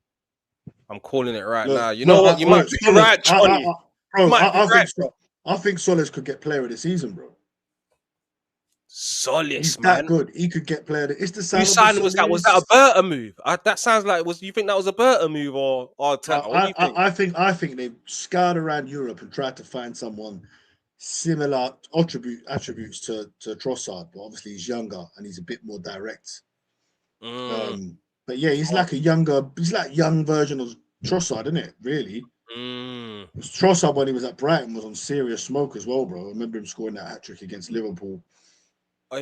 I'm calling it right now. You know what? You might be right, Johnny. I think Solis could get player of the season, bro. Solis, he's man. that good. He could get player. It's the sound. You signed was that a Berta move? That sounds like you think that was a Berta move or Arteta? What do you think? I think they scoured around Europe and tried to find someone similar attributes to Trossard, but obviously he's younger and he's a bit more direct. But yeah, he's like young version of Trossard, isn't it? Really. Trossard, when he was at Brighton, was on serious smoke as well, bro. I remember him scoring that hat trick against Liverpool.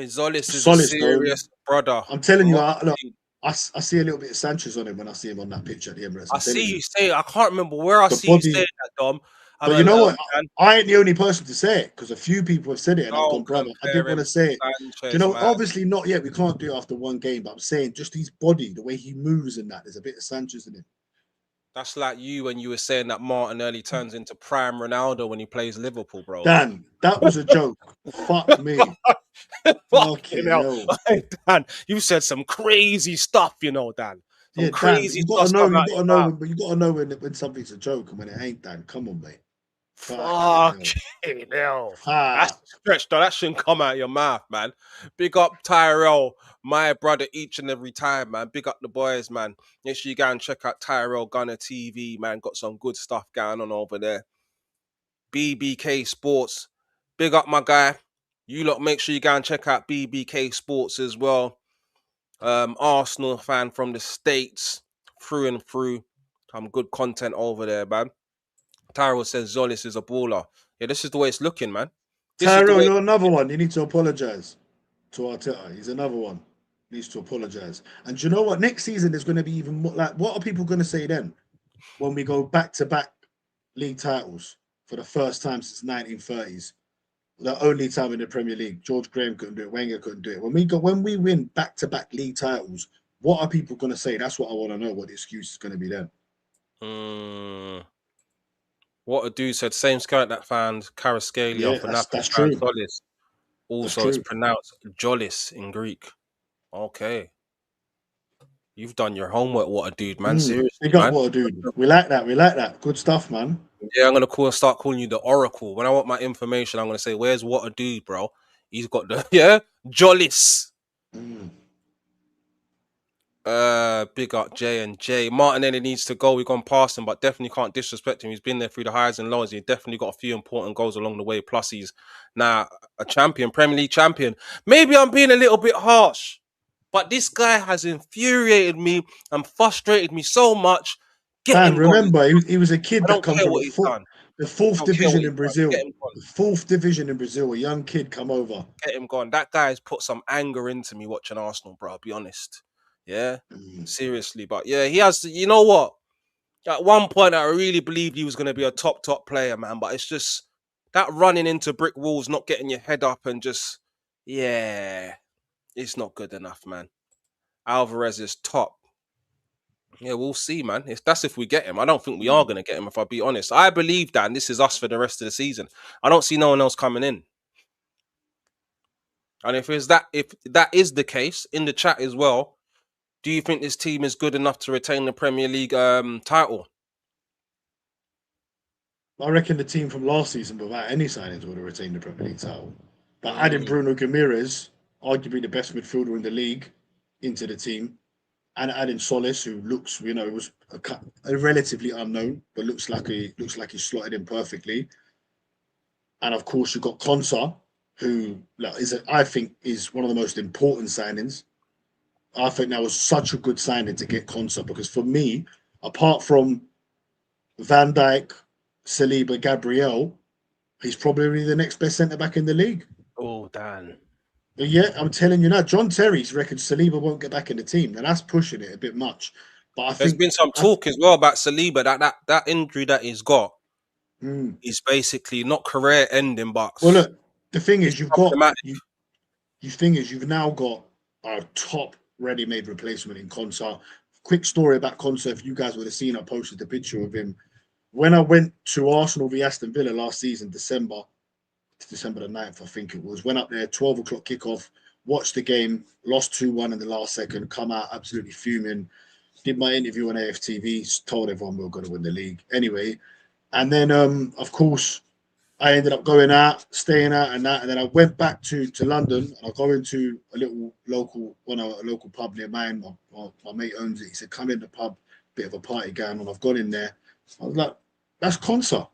Solis is a serious brother. I'm telling you, I see a little bit of Sanchez on him when I see him on that pitch at the Emirates. I see you say, I can't remember where I see you saying that, Dom. But you know what? I ain't the only person to say it because a few people have said it and I've gone, brother, I didn't want to say it. Sanchez, you know, obviously not yet. We can't do it after one game, but I'm saying just his body, the way he moves and that, there's a bit of Sanchez in him. That's like you when you were saying that Martinelli turns into prime Ronaldo when he plays Liverpool, bro. Dan, that was a joke. Fuck me. Fucking hell. Dan, you said some crazy stuff, you know, Dan. Some crazy stuff. You gotta know when something's a joke and when it ain't, Dan. Come on, mate. Fucking hell. That's stretched, though. That shouldn't come out of your mouth, man. Big up Tyrell, my brother, each and every time, man. Big up the boys, man. Make sure you go and check out Tyrell Gunner TV, man. Got some good stuff going on over there. BBK Sports. Big up my guy. You lot, make sure you go and check out BBK Sports as well. Arsenal fan from the States, through and through. Some good content over there, man. Tyrell says Solis is a baller. Yeah, this is the way it's looking, man. Tyrell, you're another one. You need to apologize to Arteta. He's another one. He needs to apologize. And do you know what? Next season there's going to be even more. Like, what are people going to say then when we go back-to-back league titles for the first time since 1930s? The only time in the Premier League. George Graham couldn't do it. Wenger couldn't do it. When we win back-to-back league titles, what are people going to say? That's what I want to know. What the excuse is going to be then. What a dude said, same skirt that found Kvaratskhelia for Napoli. Solis. Also, it's pronounced Jolis in Greek. Okay. You've done your homework, what a dude, man. Seriously, Big up, man. what a dude. We like that. Good stuff, man. Yeah, I'm gonna start calling you the Oracle. When I want my information, I'm gonna say, "Where's what a dude, bro? He's got the Jollis." Big up J and J. Martinelli needs to go. We've gone past him, but definitely can't disrespect him. He's been there through the highs and lows. He's definitely got a few important goals along the way. Plus, he's now a champion, Premier League champion. Maybe I'm being a little bit harsh, but this guy has infuriated me and frustrated me so much. Get him remember, he was a kid that come from the fourth division in Brazil. The fourth division in Brazil. A young kid come over. Get him gone. That guy's put some anger into me watching Arsenal, bro. I'll be honest. Yeah, seriously. But yeah, he has. You know what? At one point, I really believed he was going to be a top player, man. But it's just that running into brick walls, not getting your head up, and just it's not good enough, man. Alavares is top. Yeah, we'll see, man. That's if we get him. I don't think we are going to get him, if I'll be honest. I believe that, and this is us for the rest of the season. I don't see no one else coming in. And if that is the case, in the chat as well, do you think this team is good enough to retain the Premier League title? I reckon the team from last season, without any signings, would have retained the Premier League title. But adding Bruno Goonerz, arguably the best midfielder in the league, into the team, and adding Solis, who looks, was a relatively unknown, but looks like he slotted in perfectly. And of course, you've got Konsa, who I think is one of the most important signings. I think that was such a good signing to get Konsa, because for me, apart from Van Dijk, Saliba, Gabriel, he's probably the next best centre back in the league. Oh, Dan. Yeah, I'm telling you now, John Terry's reckons Saliba won't get back in the team, and that's pushing it a bit much. But I There's think been some talk as well about Saliba, that injury that he's got is basically not career ending, but look, the thing is you've now got a top ready-made replacement in Konsa. Quick story about Konsa, if you guys would have seen, I posted the picture of him. When I went to Arsenal v Aston Villa last season, December the 9th, I think it was, went up there, 12 o'clock kickoff, watched the game, lost 2-1 in the last second, come out absolutely fuming, did my interview on AFTV, told everyone we were going to win the league. Anyway, and then, of course, I ended up going out, staying out and that, and then I went back to London, and I go into a local pub near mine. My mate owns it. He said, come in the pub, bit of a party going on. I've gone in there. I was like, that's Konsa.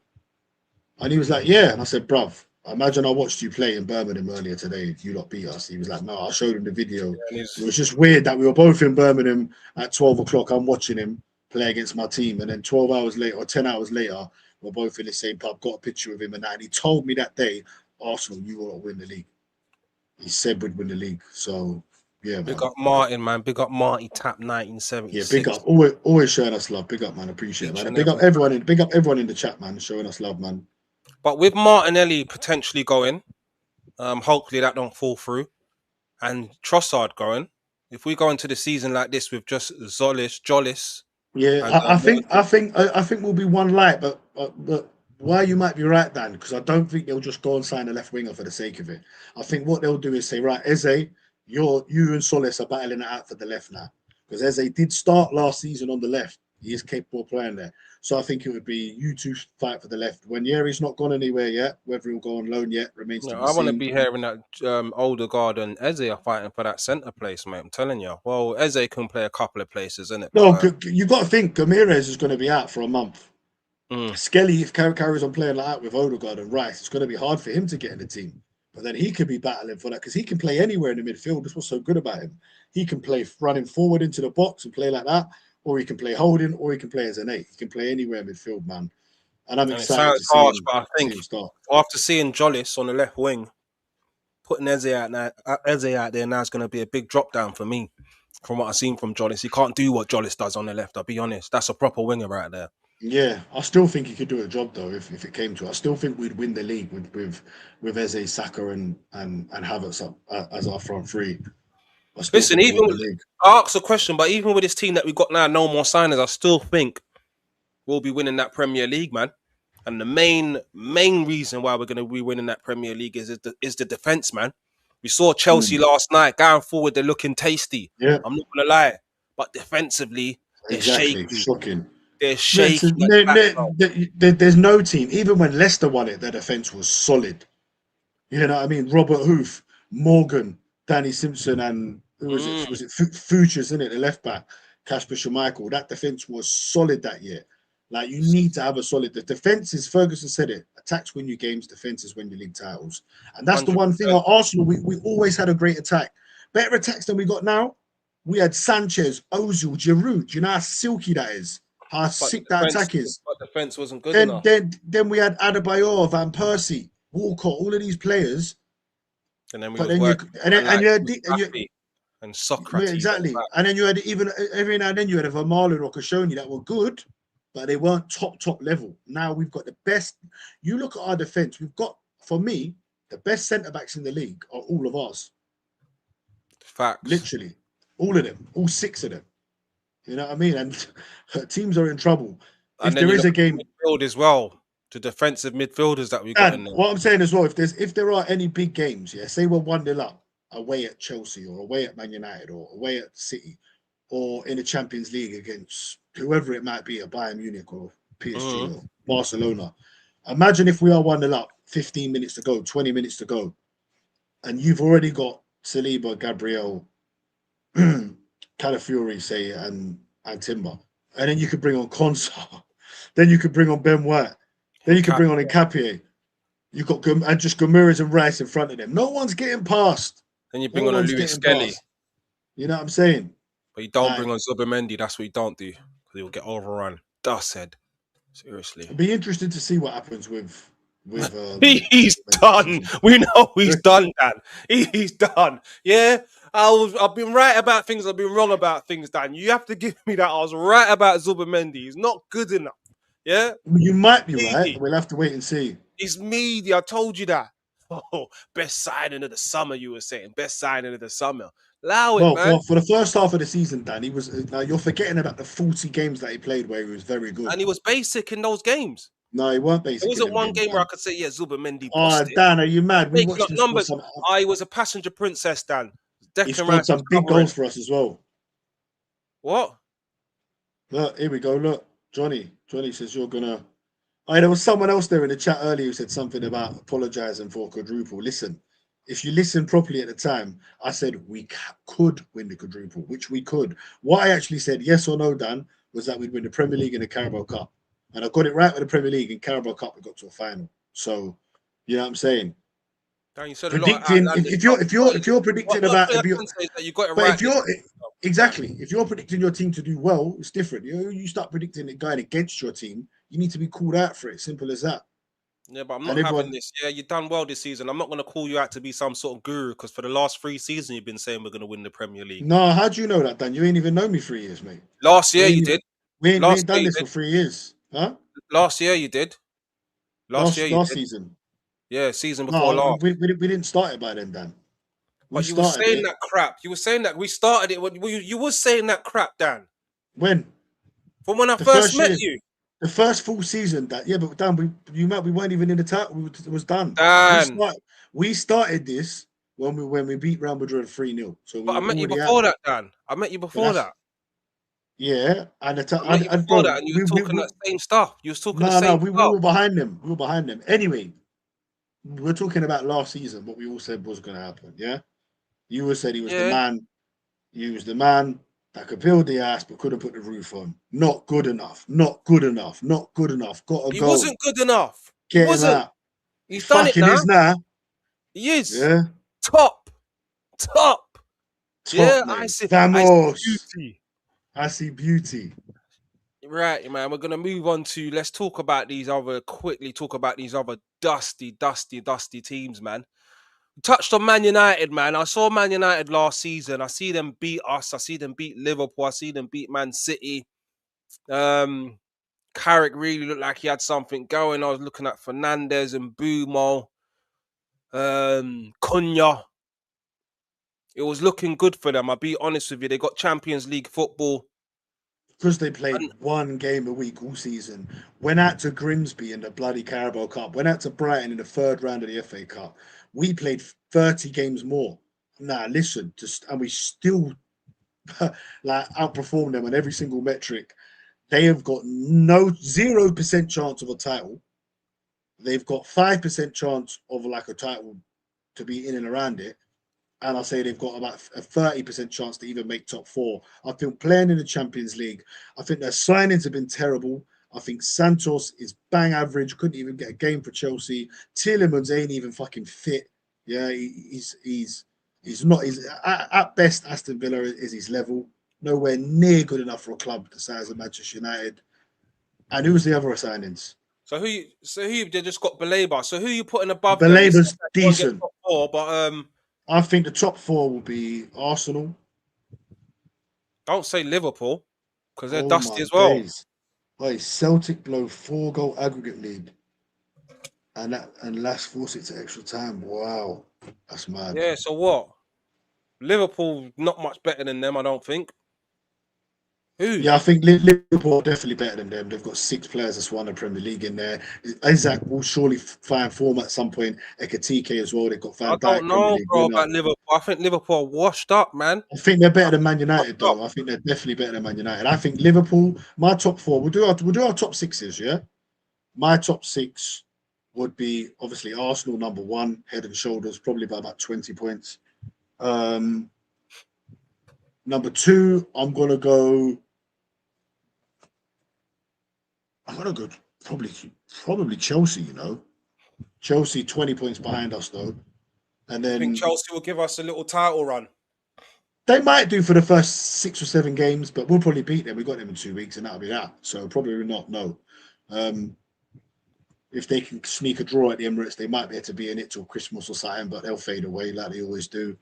And he was like, yeah. And I said, bruv, imagine I watched you play in Birmingham earlier today. You lot beat us. He was like, no, I showed him the video. Yeah, it was just weird that we were both in Birmingham at 12 o'clock. I'm watching him play against my team. And then 12 hours later, or 10 hours later, we're both in the same pub, got a picture of him and that. And he told me that day, Arsenal, you will win the league. He said we'd win the league. So, yeah, big up Martin, man. Big up Marty Tap 1976. Yeah, big up. Always showing us love. Big up, man. Appreciate it, man. And big up everyone in the chat, man. Showing us love, man. But with Martinelli potentially going, hopefully that don't fall through, and Trossard going, if we go into the season like this with just Jollis. Yeah, I think we'll be one light, but why you might be right, Dan, because I don't think they'll just go and sign a left winger for the sake of it. I think what they'll do is say, right, Eze, you and Solis are battling it out for the left now, because Eze did start last season on the left. He is capable of playing there. So I think it would be you two fight for the left. When Yeri's not gone anywhere yet, whether he'll go on loan yet remains to be seen. I want to be hearing that Odegaard and Eze are fighting for that centre place, mate. I'm telling you. Well, Eze can play a couple of places, isn't it? No, you got to think Gabriel is going to be out for a month. Skelly, if carries on playing like that with Odegaard and Rice, it's going to be hard for him to get in the team. But then he could be battling for that, because he can play anywhere in the midfield. That's what's so good about him. He can play running forward into the box and play like that, or he can play holding, or he can play as an 8. He can play anywhere in midfield, man. And I'm excited to see him, but I think after seeing Jollis on the left wing, putting Eze out there now is going to be a big drop down for me. From what I've seen from Jollis, he can't do what Jollis does on the left. I'll be honest, that's a proper winger right there. Yeah, I still think he could do a job though if it came to it. I still think we'd win the league with Eze, Saka, and Havertz up as our front three. Listen, I asked a question, but even with this team that we got now, no more signings, I still think we'll be winning that Premier League, man. And the main reason why we're going to be winning that Premier League is the defense, man. We saw Chelsea last night going forward; they're looking tasty. Yeah, I'm not going to lie. but defensively, they're Exactly, shaky. shocking. They're shaky. There's no team. Even when Leicester won it, their defense was solid. You know what I mean? Robert Hoof, Morgan, Danny Simpson, and who was it? Was it Fuchs, isn't it? The left back, Kasper Schmeichel. That defense was solid that year. Like, you need to have a solid. The defense is, Ferguson said it, attacks win you games, defenses win you league titles. And that's 100%. The one thing. At Arsenal, we always had a great attack. Better attacks than we got now. We had Sanchez, Ozil, Giroud. Do you know how silky that is? How sick that attack is. But defense wasn't good enough. Then we had Adebayor, Van Persie, Walcott, all of these players. And then we and Socrates. Exactly. And then you had even every now and then you had a Vermaelen or Koscielny that were good, but they weren't top level. Now we've got the best. You look at our defense. We've got, for me, the best centre backs in the league are all of ours. Facts. Literally, all of them, all 6 of them. You know what I mean? And teams are in trouble. And if there is a game, midfield as well. The defensive midfielders that we got in there. What I'm saying as well, if there are any big games, say we're 1-0 up away at Chelsea or away at Man United or away at City or in the Champions League against whoever it might be, at Bayern Munich or PSG or Barcelona. Imagine if we are 1-0 up, 15 minutes to go, 20 minutes to go, and you've already got Saliba, Gabriel, Calafiori, say, and Timber, and then you could bring on Konsa, then you could bring on Ben White. Then you can bring on Nkapie. You've got just Goonerz and Rice in front of them. No one's getting past. Then you bring on a Louis Skelly. You know what I'm saying? But you don't bring on Zubimendi. That's what you don't do. Because he'll get overrun. Dust head. Seriously. It'll be interesting to see what happens with he's done. We know he's done, Dan. He's done. Yeah. I've been right about things. I've been wrong about things, Dan. You have to give me that. I was right about Zubimendi. He's not good enough. Yeah, you might be right. We'll have to wait and see. It's media. I told you that. Oh, best signing of the summer. You were saying best signing of the summer. Allow it, man. For the first half of the season, Dan, he was. You're forgetting about the 40 games that he played where he was very good, and he was basic in those games. No, he weren't basic. It wasn't one game where I could say, yeah, Zubimendi. Oh, Dan, are you mad? We watched numbers. I was a passenger princess, Dan. He scored some big goals for us as well. What? Look, here we go. Look. Johnny says you're gonna. There was someone else there in the chat earlier who said something about apologizing for quadruple. Listen, if you listen properly at the time, I said we could win the quadruple, which we could. What I actually said, yes or no, Dan, was that we'd win the Premier League and the Carabao Cup, and I got it right with the Premier League and Carabao Cup. We got to a final, so you know what I'm saying. Dan, you said predicting if you're predicting about you got it right. If you're predicting your team to do well, it's different. You start predicting it going against your team, you need to be called out for it. Simple as that. Yeah, but I'm not having this. Yeah, you've done well this season. I'm not going to call you out to be some sort of guru because for the last 3 seasons you've been saying we're going to win the Premier League. No, how do you know that, Dan? You ain't even known me 3 years, mate. Last year you did. We ain't done this for 3 years, huh? Last year you did. Last season. Yeah, season before last. We didn't start it by then, Dan. But you were saying that crap. You were saying that we started it. You were saying that crap, Dan. When? From when I first met you. The first full season, that but Dan, we weren't even in the title. It was done. Dan, we started this when we beat Real Madrid 3-0. So, but I met you before that, Dan. I met you before that. Yeah, and before that, and you were talking that same stuff. You was talking the same stuff. We were behind them. We were behind them. Anyway, we're talking about last season. What we all said was going to happen. Yeah, you said he was the man. He was the man that could build the ass but couldn't put the roof on. Not good enough. Not good enough. Not good enough. Got to go. He wasn't good enough. He wasn't. He's done it now. Is now. He is. Yeah. Top. Yeah, mate. I see beauty. I see beauty. Right, man. We're gonna move on to let's talk about these other dusty teams, man. We touched on Man United, man. I saw Man United last season. I see them beat us. I see them beat Liverpool. I see them beat Man City. Carrick really looked like he had something going. I was looking at Fernandes and Bumo, Cunha. It was looking good for them. I'll be honest with you. They got Champions League football. Because they played one game a week all season. Went out to Grimsby in the bloody Carabao Cup. Went out to Brighton in the 3rd round of the FA Cup. We played 30 games more. Nah, listen, and we still like outperform them on every single metric. They have got 0% chance of a title. They've got 5% chance of like a title to be in and around it. And I say they've got about a 30% chance to even make top four. I think playing in the Champions League, I think their signings have been terrible. I think Santos is bang average, couldn't even get a game for Chelsea. Tielemans ain't even fucking fit. Yeah, he's not. He's at best Aston Villa is his level. Nowhere near good enough for a club the size of Manchester United. And who's the other signings? So who they just got Baleba. So who you putting above them? Baleba's decent. Top four, but I think the top four will be Arsenal. Don't say Liverpool because they're dusty as well. Wait, Celtic blow 4-goal aggregate lead, and last forced it to extra time. Wow, that's mad. Yeah. So what? Liverpool not much better than them, I don't think. Who? Yeah, I think Liverpool are definitely better than them. They've got 6 players that's won the Premier League in there. Isaac will surely find form at some point. Ekatike as well. They've got Van Dijk. I don't know, bro, about Liverpool. I think Liverpool are washed up, man. I think they're better than Man United, though. I think they're definitely better than Man United. I think Liverpool, my top 4, we'll do our top 6s, yeah? My top 6 would be obviously Arsenal number 1, head and shoulders, probably by about 20 points. Number 2, I'm gonna go probably Chelsea, you know. Chelsea 20 points behind us though. And then I think Chelsea will give us a little title run. They might do for the first 6 or 7 games, but we'll probably beat them. We got them in 2 weeks, and that'll be that. So probably not. No. If they can sneak a draw at the Emirates, they might be able to be in it till Christmas or something, but they'll fade away like they always do.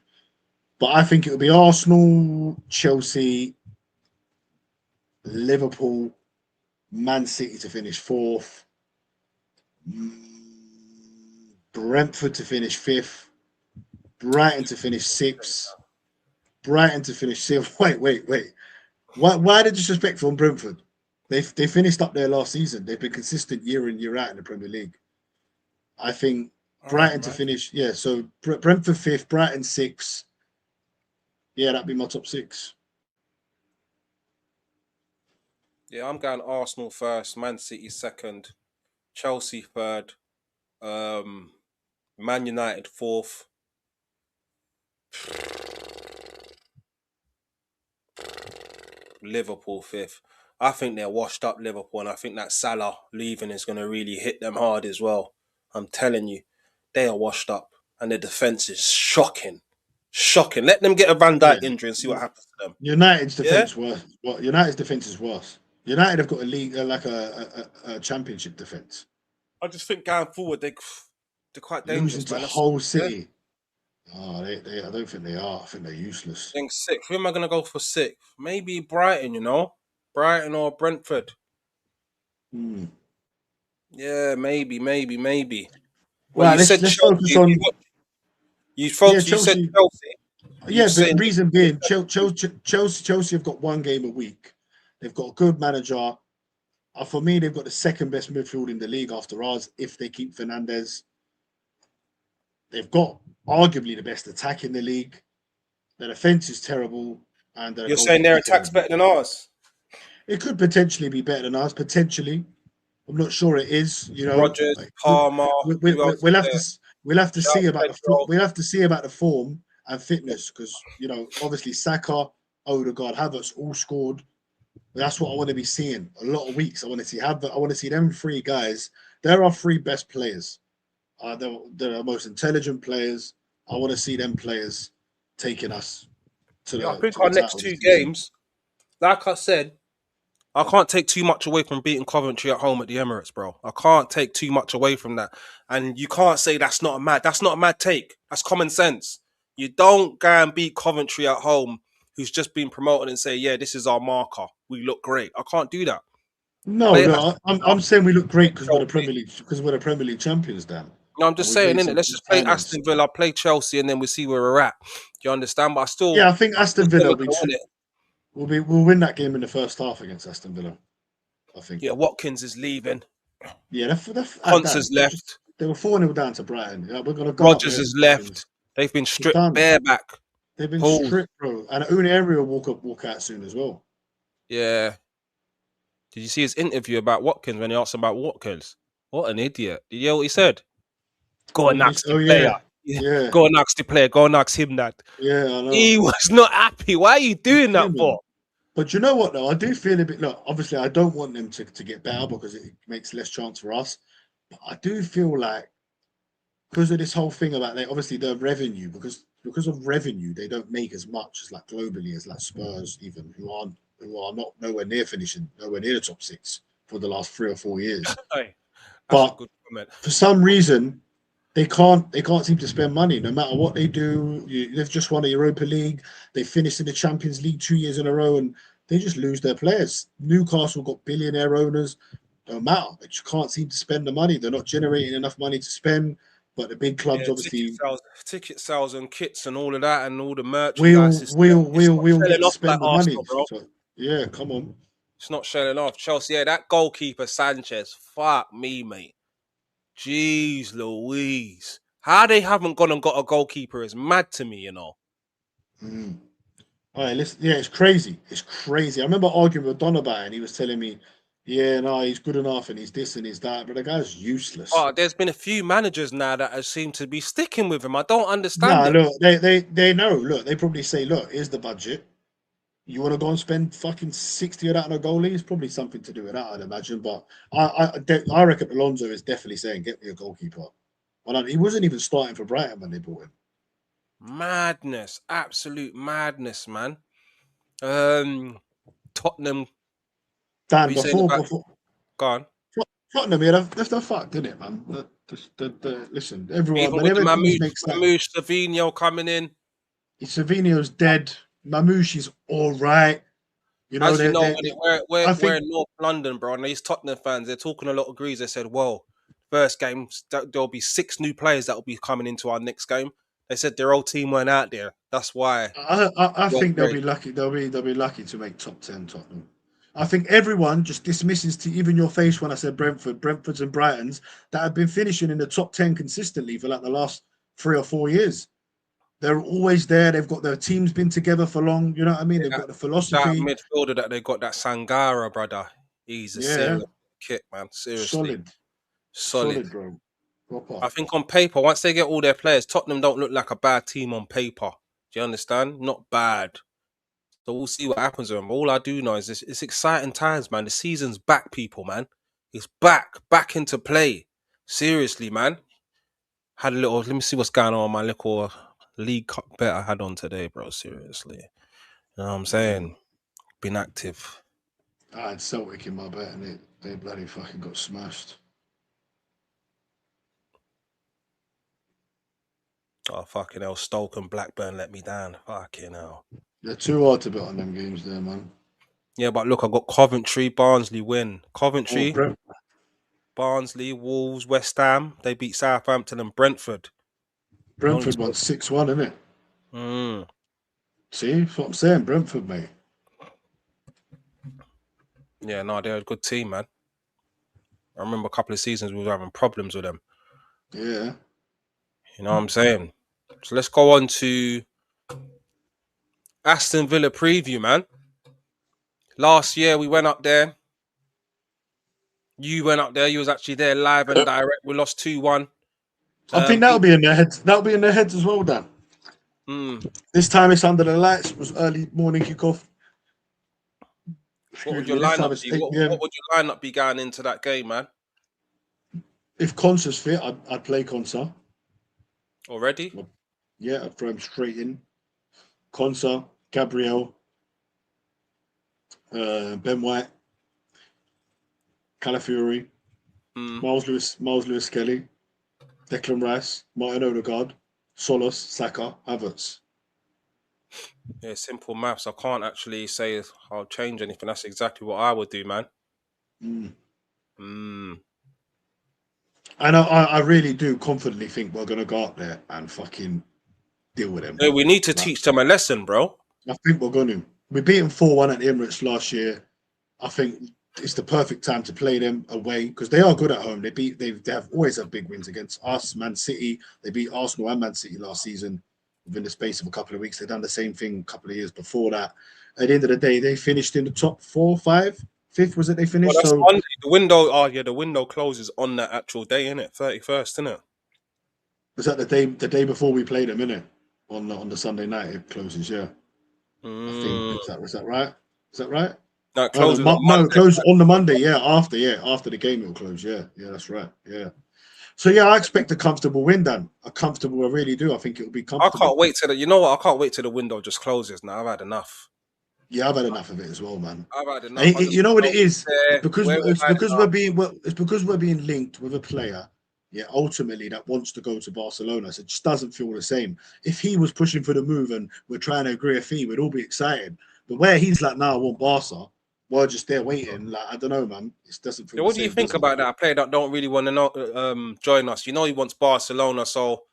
But I think it'll be Arsenal, Chelsea, Liverpool, Man City to finish 4th, Brentford to finish 5th, Brighton to finish 6th, Brighton to finish 7th. Wait. Why the disrespect from Brentford? They finished up there last season. They've been consistent year in, year out in the Premier League. I think Brighton to finish, yeah, so Brentford 5th, Brighton 6th. Yeah, that'd be my top 6. Yeah, I'm going Arsenal first, Man City 2nd, Chelsea 3rd, Man United 4th. Liverpool 5th. I think they're washed up, Liverpool, and I think that Salah leaving is going to really hit them hard as well. I'm telling you, they are washed up, and their defense is shocking. Let them get a Van Dijk injury and see what happens to them. United's defense worse. United's defense is worse. United have got a league like a championship defense. I just think going forward they're quite dangerous. Losing to the whole city. Oh, I don't think they are. I think they're useless. I think 6th. Who am I going to go for 6th? Maybe Brighton, you know? Brighton or Brentford. Yeah, maybe. Well, you said Chelsea. You said Chelsea. Yeah, but the reason being, Chelsea have got 1 game a week. They've got a good manager. For me, they've got the 2nd best midfield in the league after ours, if they keep Fernandes. They've got arguably the best attack in the league. Their defense is terrible. And you're saying their attack's better than ours? It could potentially be better than ours. Potentially, I'm not sure it is. You know, Rodgers, Palmer. We'll have to see about the form and fitness, because you know, obviously Saka, Odegaard, Havertz all scored. That's what I want to be seeing a lot of weeks. I want to see them 3 guys. They're our 3 best players. They're our most intelligent players. I want to see them players taking us to I think our next 2 games, like I said, I can't take too much away from beating Coventry at home at the Emirates, bro. I can't take too much away from that. And you can't say that's not a mad take. That's common sense. You don't go and beat Coventry at home, who's just been promoted, and say, yeah, this is our marker. We look great. I can't do that. No, I'm saying we look great because we're the Premier League champions, Dan. No, I'm just saying, innit? Let's just play Aston Villa, play Chelsea, and then we'll see where we're at. Do you understand? But I still... Yeah, I think Aston Villa we'll win that game in the first half against Aston Villa, I think. Yeah, Watkins is leaving. Yeah, Ponce has left. They were 4-0 down to Brighton. Yeah, we're going to go. Rodgers has left. They've been stripped bareback. They've been Pause. strict, bro. And Unai will walk out soon as well. Yeah. Did you see his interview about Watkins when he asked him about Watkins? What an idiot. Did you hear what he said? Go and ask the player. Yeah. Go and ask the player. Go and ask him that. Yeah, I know. He was not happy. Why are you doing that for? But you know what, though? I do feel a bit... Look, obviously, I don't want them to get better because it makes less chance for us. But I do feel like because of this whole thing about obviously the revenue, because of revenue, they don't make as much as like globally as like Spurs, even who are not nowhere near the top 6 for the last 3 or 4 years. Hey, that's but a good comment. For some reason, they can't seem to spend money no matter what they do. They've just won a Europa League. They finished in the Champions League 2 years in a row, and they just lose their players. Newcastle got billionaire owners. No matter, they just can't seem to spend the money. They're not generating enough money to spend. But the big clubs, obviously, ticket sales and kits and all of that, and all the merchandise. We'll get to spend like the Arsenal, money. bro. So, yeah, come on. It's not showing off. Chelsea, yeah, that goalkeeper Sanchez. Fuck me, mate. Jeez Louise. How they haven't gone and got a goalkeeper is mad to me, you know. Mm. All right, listen. Yeah, it's crazy. It's crazy. I remember arguing with Don about it, and he was telling me, yeah, no, he's good enough, and he's this and he's that, but the guy's useless. Oh, there's been a few managers now that have seemed to be sticking with him. I don't understand it. Look, they know. Look, they probably say, look, here's the budget. You want to go and spend fucking 60 of that on a goalie? It's probably something to do with that, I'd imagine. But I reckon Alonso is definitely saying, get me a goalkeeper. Well, he wasn't even starting for Brighton when they bought him. Madness, absolute madness, man. Tottenham. Dan, before go on. Tottenham, yeah, that's the fuck, didn't it, man? Listen, everyone, even with the Mamouche, Savinho coming in. Savinho's dead. Mamouche is all right. You know, as you know, we're in North London, bro, and these Tottenham fans, they're talking a lot of grease. They said, well, first game, there'll be 6 new players that will be coming into our next game. They said their old team weren't out there. That's why. I think they'll be lucky. They'll be lucky to make top 10 Tottenham. I think everyone just dismisses to even your face when I said Brentford's and Brighton's that have been finishing in the top 10 consistently for like the last 3 or 4 years. They're always there. They've got their teams been together for long. You know what I mean? They've got the philosophy. That midfielder that they got, that Sangara brother. He's a serious kick, man. Seriously. Solid, bro. Proper. I think on paper, once they get all their players, Tottenham don't look like a bad team on paper. Do you understand? Not bad. So we'll see what happens with them. All I do know is it's exciting times, man. The season's back, people, man. It's back into play. Seriously, man. Had a little. Let me see what's going on my little League Cup bet I had on today, bro. Seriously, you know what I'm saying? Been active. I had Celtic in my bet, and they bloody fucking got smashed. Oh, fucking hell. Stoke and Blackburn let me down. Fucking hell. They're too hard to bet on them games there, man. Yeah, but look, I got Coventry, Barnsley win. Coventry, Barnsley, Wolves, West Ham. They beat Southampton and Brentford. Brentford won 6-1, innit? Mm. See, that's what I'm saying. Brentford, mate. Yeah, no, they're a good team, man. I remember a couple of seasons we were having problems with them. Yeah. You know what I'm saying? So let's go on to Aston Villa preview, man. Last year we went up there. You went up there. You was actually there live and direct. We lost 2-1. I think that'll be in their heads. That'll be in their heads as well, Dan. This time it's under the lights. It was early morning kickoff. What would your lineup be? What would your lineup be going into that game, man? If Konsa's fit, I'd play Konsa. Already? Yeah, I'd throw him straight in. Konsa, Gabriel, Ben White, Calafiori, Miles Lewis Kelly, Declan Rice, Martin Odegaard, Solos, Saka, Havertz. Yeah, simple maths. I can't actually say I'll change anything. That's exactly what I would do, man. And I really do confidently think we're going to go up there and fucking deal with them. Yeah, we need to teach them a lesson, bro. I think we're going to. We beat them 4-1 at the Emirates last year. I think it's the perfect time to play them away because they are good at home. They have always had big wins against us, Man City. They beat Arsenal and Man City last season. within the space of a couple of weeks. They've done the same thing a couple of years before that. At the end of the day, they finished in the top 4, 5, 5th. Was it they finished? Well, that's So Monday. The window. Oh yeah, the window closes on that actual day, innit? 31st, innit? was that the day before we played them, innit? On the Sunday night it closes. Yeah, I think was that right? Is that right? No, it Oh, closes on no, Monday. it closes on the Monday. Yeah, after the game it'll close. Yeah, that's right. Yeah. So yeah, I expect a comfortable win, Dan. A comfortable, I really do. I think it'll be I comfortable. can't wait till you know what? I can't wait till the window just closes. Now I've had enough. Yeah, I've had enough of it as well, man. I've had enough. And you know what it is? It's because we're we're being linked with a player. Yeah, ultimately that wants to go to Barcelona. So it just doesn't feel the same. If he was pushing for the move and we're trying to agree a fee, we'd all be excited. But where he's like, now I want Barca. We're just there waiting. Like, I don't know, man. It doesn't feel. What do you think about that? A player that don't really want to join us. You know, he wants Barcelona. So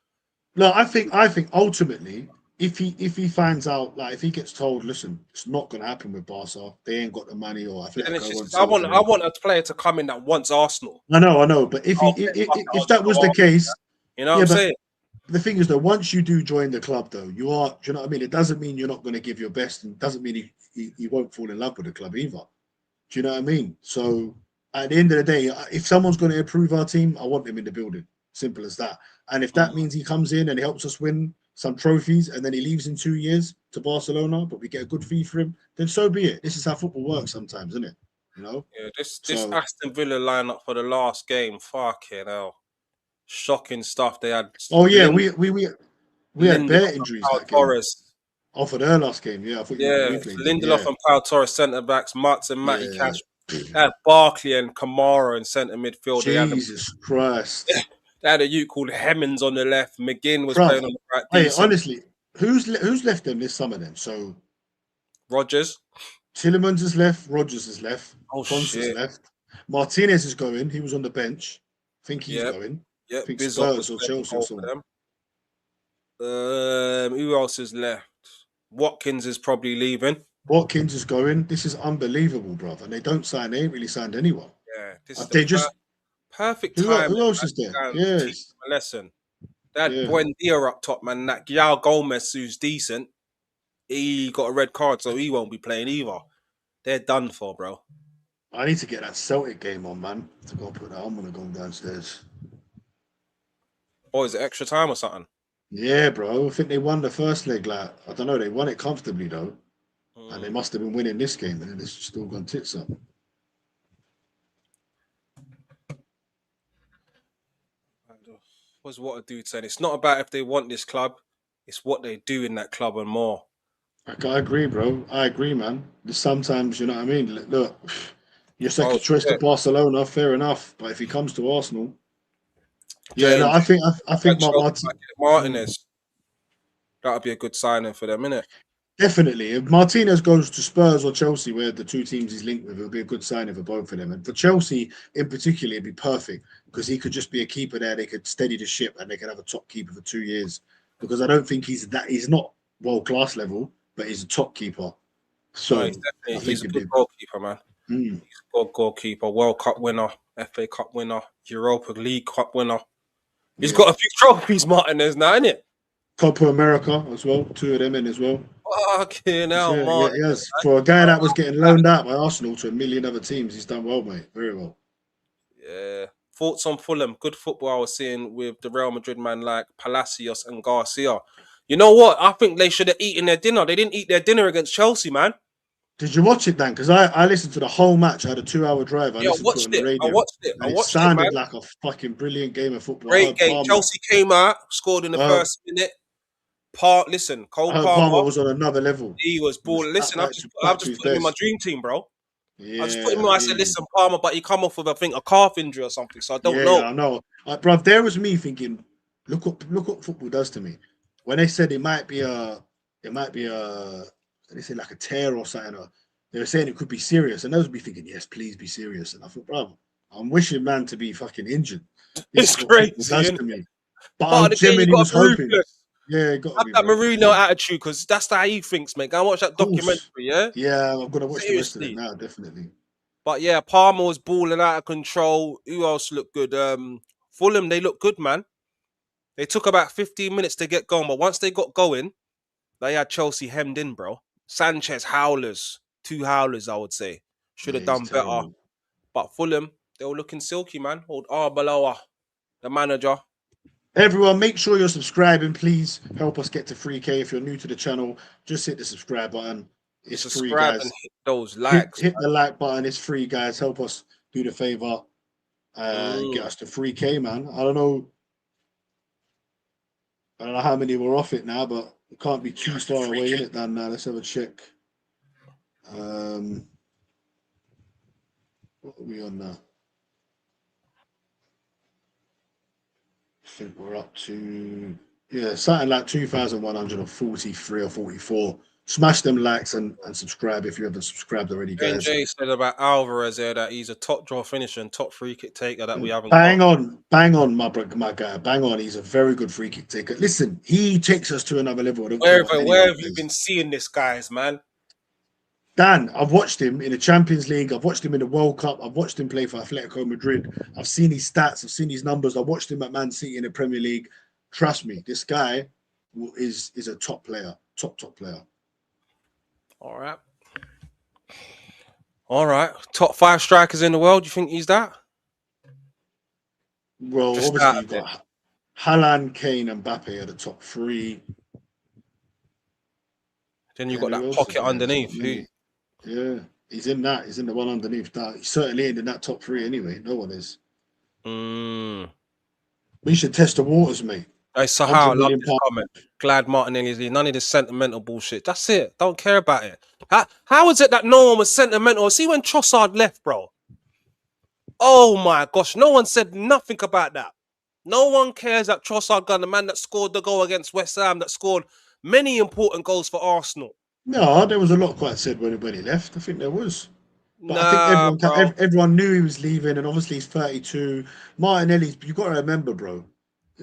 no, I think ultimately, if he finds out, like if he gets told, listen, it's not going to happen with Barca. They ain't got the money, or Atletico won't I sell for them. want a player to come in that wants Arsenal. I know. But if that was the case, you know what I'm saying? The thing is, though, once you do join the club, though, do you know what I mean? It doesn't mean you're not going to give your best, and doesn't mean he won't fall in love with the club either. Do you know what I mean? So at the end of the day, if someone's going to improve our team, I want him in the building. Simple as that. And if that means he comes in and he helps us win some trophies, and then he leaves in 2 years to Barcelona, but we get a good fee for him, then so be it. This is how football works sometimes, isn't it? You know? Yeah, this Aston Villa lineup for the last game, fucking hell. Shocking stuff they had. Oh yeah, we had bare injuries that game. Torres. Oh, for their last game, yeah. I thought Lindelof and Pau Torres centre backs, Mats and Matty Cash. They had Barkley and Kamara in centre midfield. Jesus Christ. They had a youth called Hemmings on the left. McGinn was playing on the right. Hey, honestly, who's left them this summer then? So Rogers. Tillemans is left. Rogers is left. Fons is left. Martinez is going. He was on the bench. I think he's going. Yeah, I think Spurs or Chelsea or someone. Who else is left? Watkins is probably leaving. Watkins is going. This is unbelievable, brother. And they don't sign. They ain't really signed anyone. Yeah, this is perfect time. Who else is there? Yes. A lesson. That Buendia up top, man. That João Gomez, who's decent, he got a red card, so he won't be playing either. They're done for, bro. I need to get that Celtic game on, man. To go put that on when I go downstairs. Oh, is it extra time or something? Yeah, bro. I think they won the first leg. Like, I don't know. They won it comfortably, though. And they must have been winning this game, and it's still gone tits up. What's what a dude saying? It's not about if they want this club, it's what they do in that club and more. I agree, bro. I agree, man. Sometimes, you know what I mean? Look, your second choice to Barcelona, fair enough. But if he comes to Arsenal, I think Martinez. That would be a good signing for them, innit? Definitely. If Martinez goes to Spurs or Chelsea, where the two teams he's linked with, it'll be a good signing for both of them. And for Chelsea in particular, it'd be perfect because he could just be a keeper there. They could steady the ship and they could have a top keeper for 2 years. Because I don't think he's not world class level, but he's a top keeper. So he's a good goalkeeper, man. He's a good goalkeeper, World Cup winner, FA Cup winner, Europa League Cup winner. He's got a few trophies, Martinez, now, isn't it? Copa America as well, 2 of them in as well. Fucking hell, man. Yes. For a guy that was getting loaned out by Arsenal to a million other teams, he's done well, mate. Very well. Yeah. Thoughts on Fulham? Good football I was seeing with the Real Madrid man like Palacios and Garcia. You know what? I think they should have eaten their dinner. They didn't eat their dinner against Chelsea, man. Did you watch it, Dan? Because I listened to the whole match. I had a 2-hour drive. I watched it. I watched it. Sounded like a fucking brilliant game of football. Great game. Chelsea came out, scored in the first minute. Cole Palmer was on another level. He was balling. Listen, I've just put him in my dream team, bro. Yeah, I just put him in. I said, listen, Palmer, but he come off with I think a calf injury or something. So I don't know. Yeah, I know, bruv. There was me thinking, look what football does to me. When they said it might be a, they said like a tear or something. Or they were saying it could be serious, and I was me thinking, yes, please be serious. And I thought, bruv, I'm wishing man to be fucking injured. It's crazy. Does to me. But I genuinely was hoping. Yeah, have that Mourinho attitude because that's how he thinks, mate. Go and watch that documentary, yeah? Yeah, I'm gonna watch the rest of it now, definitely. But yeah, Palmer was balling out of control. Who else looked good? Fulham, they look good, man. They took about 15 minutes to get going, but once they got going, they had Chelsea hemmed in, bro. Sanchez, howlers. 2 howlers, I would say. Should have done better. But Fulham, they were looking silky, man. Old Arbeloa, the manager. Everyone, make sure you're subscribing. Please help us get to 3K. If you're new to the channel, just hit the subscribe button. It's free, guys. And hit those likes. Hit the like button. It's free, guys. Help us do the favor. Get us to 3K, man. I don't know how many we're off it now, but it can't be too far away in it, Dan. Now let's have a check. What are we on now? I think we're up to something like 2,143 or 44. Smash them likes and subscribe if you haven't subscribed already, guys. NJ said about Alavares there that he's a top draw finisher and top free kick taker that we haven't bang on, my guy. Bang on. He's a very good free kick taker. Listen, he takes us to another level. Where have you been seeing this, guys, man? Dan, I've watched him in the Champions League. I've watched him in the World Cup. I've watched him play for Atletico Madrid. I've seen his stats. I've seen his numbers. I watched him at Man City in the Premier League. Trust me, this guy is a top player. Top player. All right. Top 5 strikers in the world. Do you think he's that? Well, just obviously you've got Haaland, Kane, and Mbappe are the top 3. Then you've got that pocket underneath. Yeah, he's in that. He's in the one underneath that. He's certainly in that top 3 anyway. No one is. We should test the waters, mate. Hey, Sahar, I love this comment. Glad Martinelli, none of this sentimental bullshit. That's it. Don't care about it. How is it that no one was sentimental? See when Trossard left, bro? Oh my gosh, no one said nothing about that. No one cares that Trossard got the man that scored the goal against West Ham, that scored many important goals for Arsenal. No, there was a lot quite said when he left. I think there was. But I think everyone knew he was leaving, and obviously he's 32. Martinelli, you've got to remember, bro,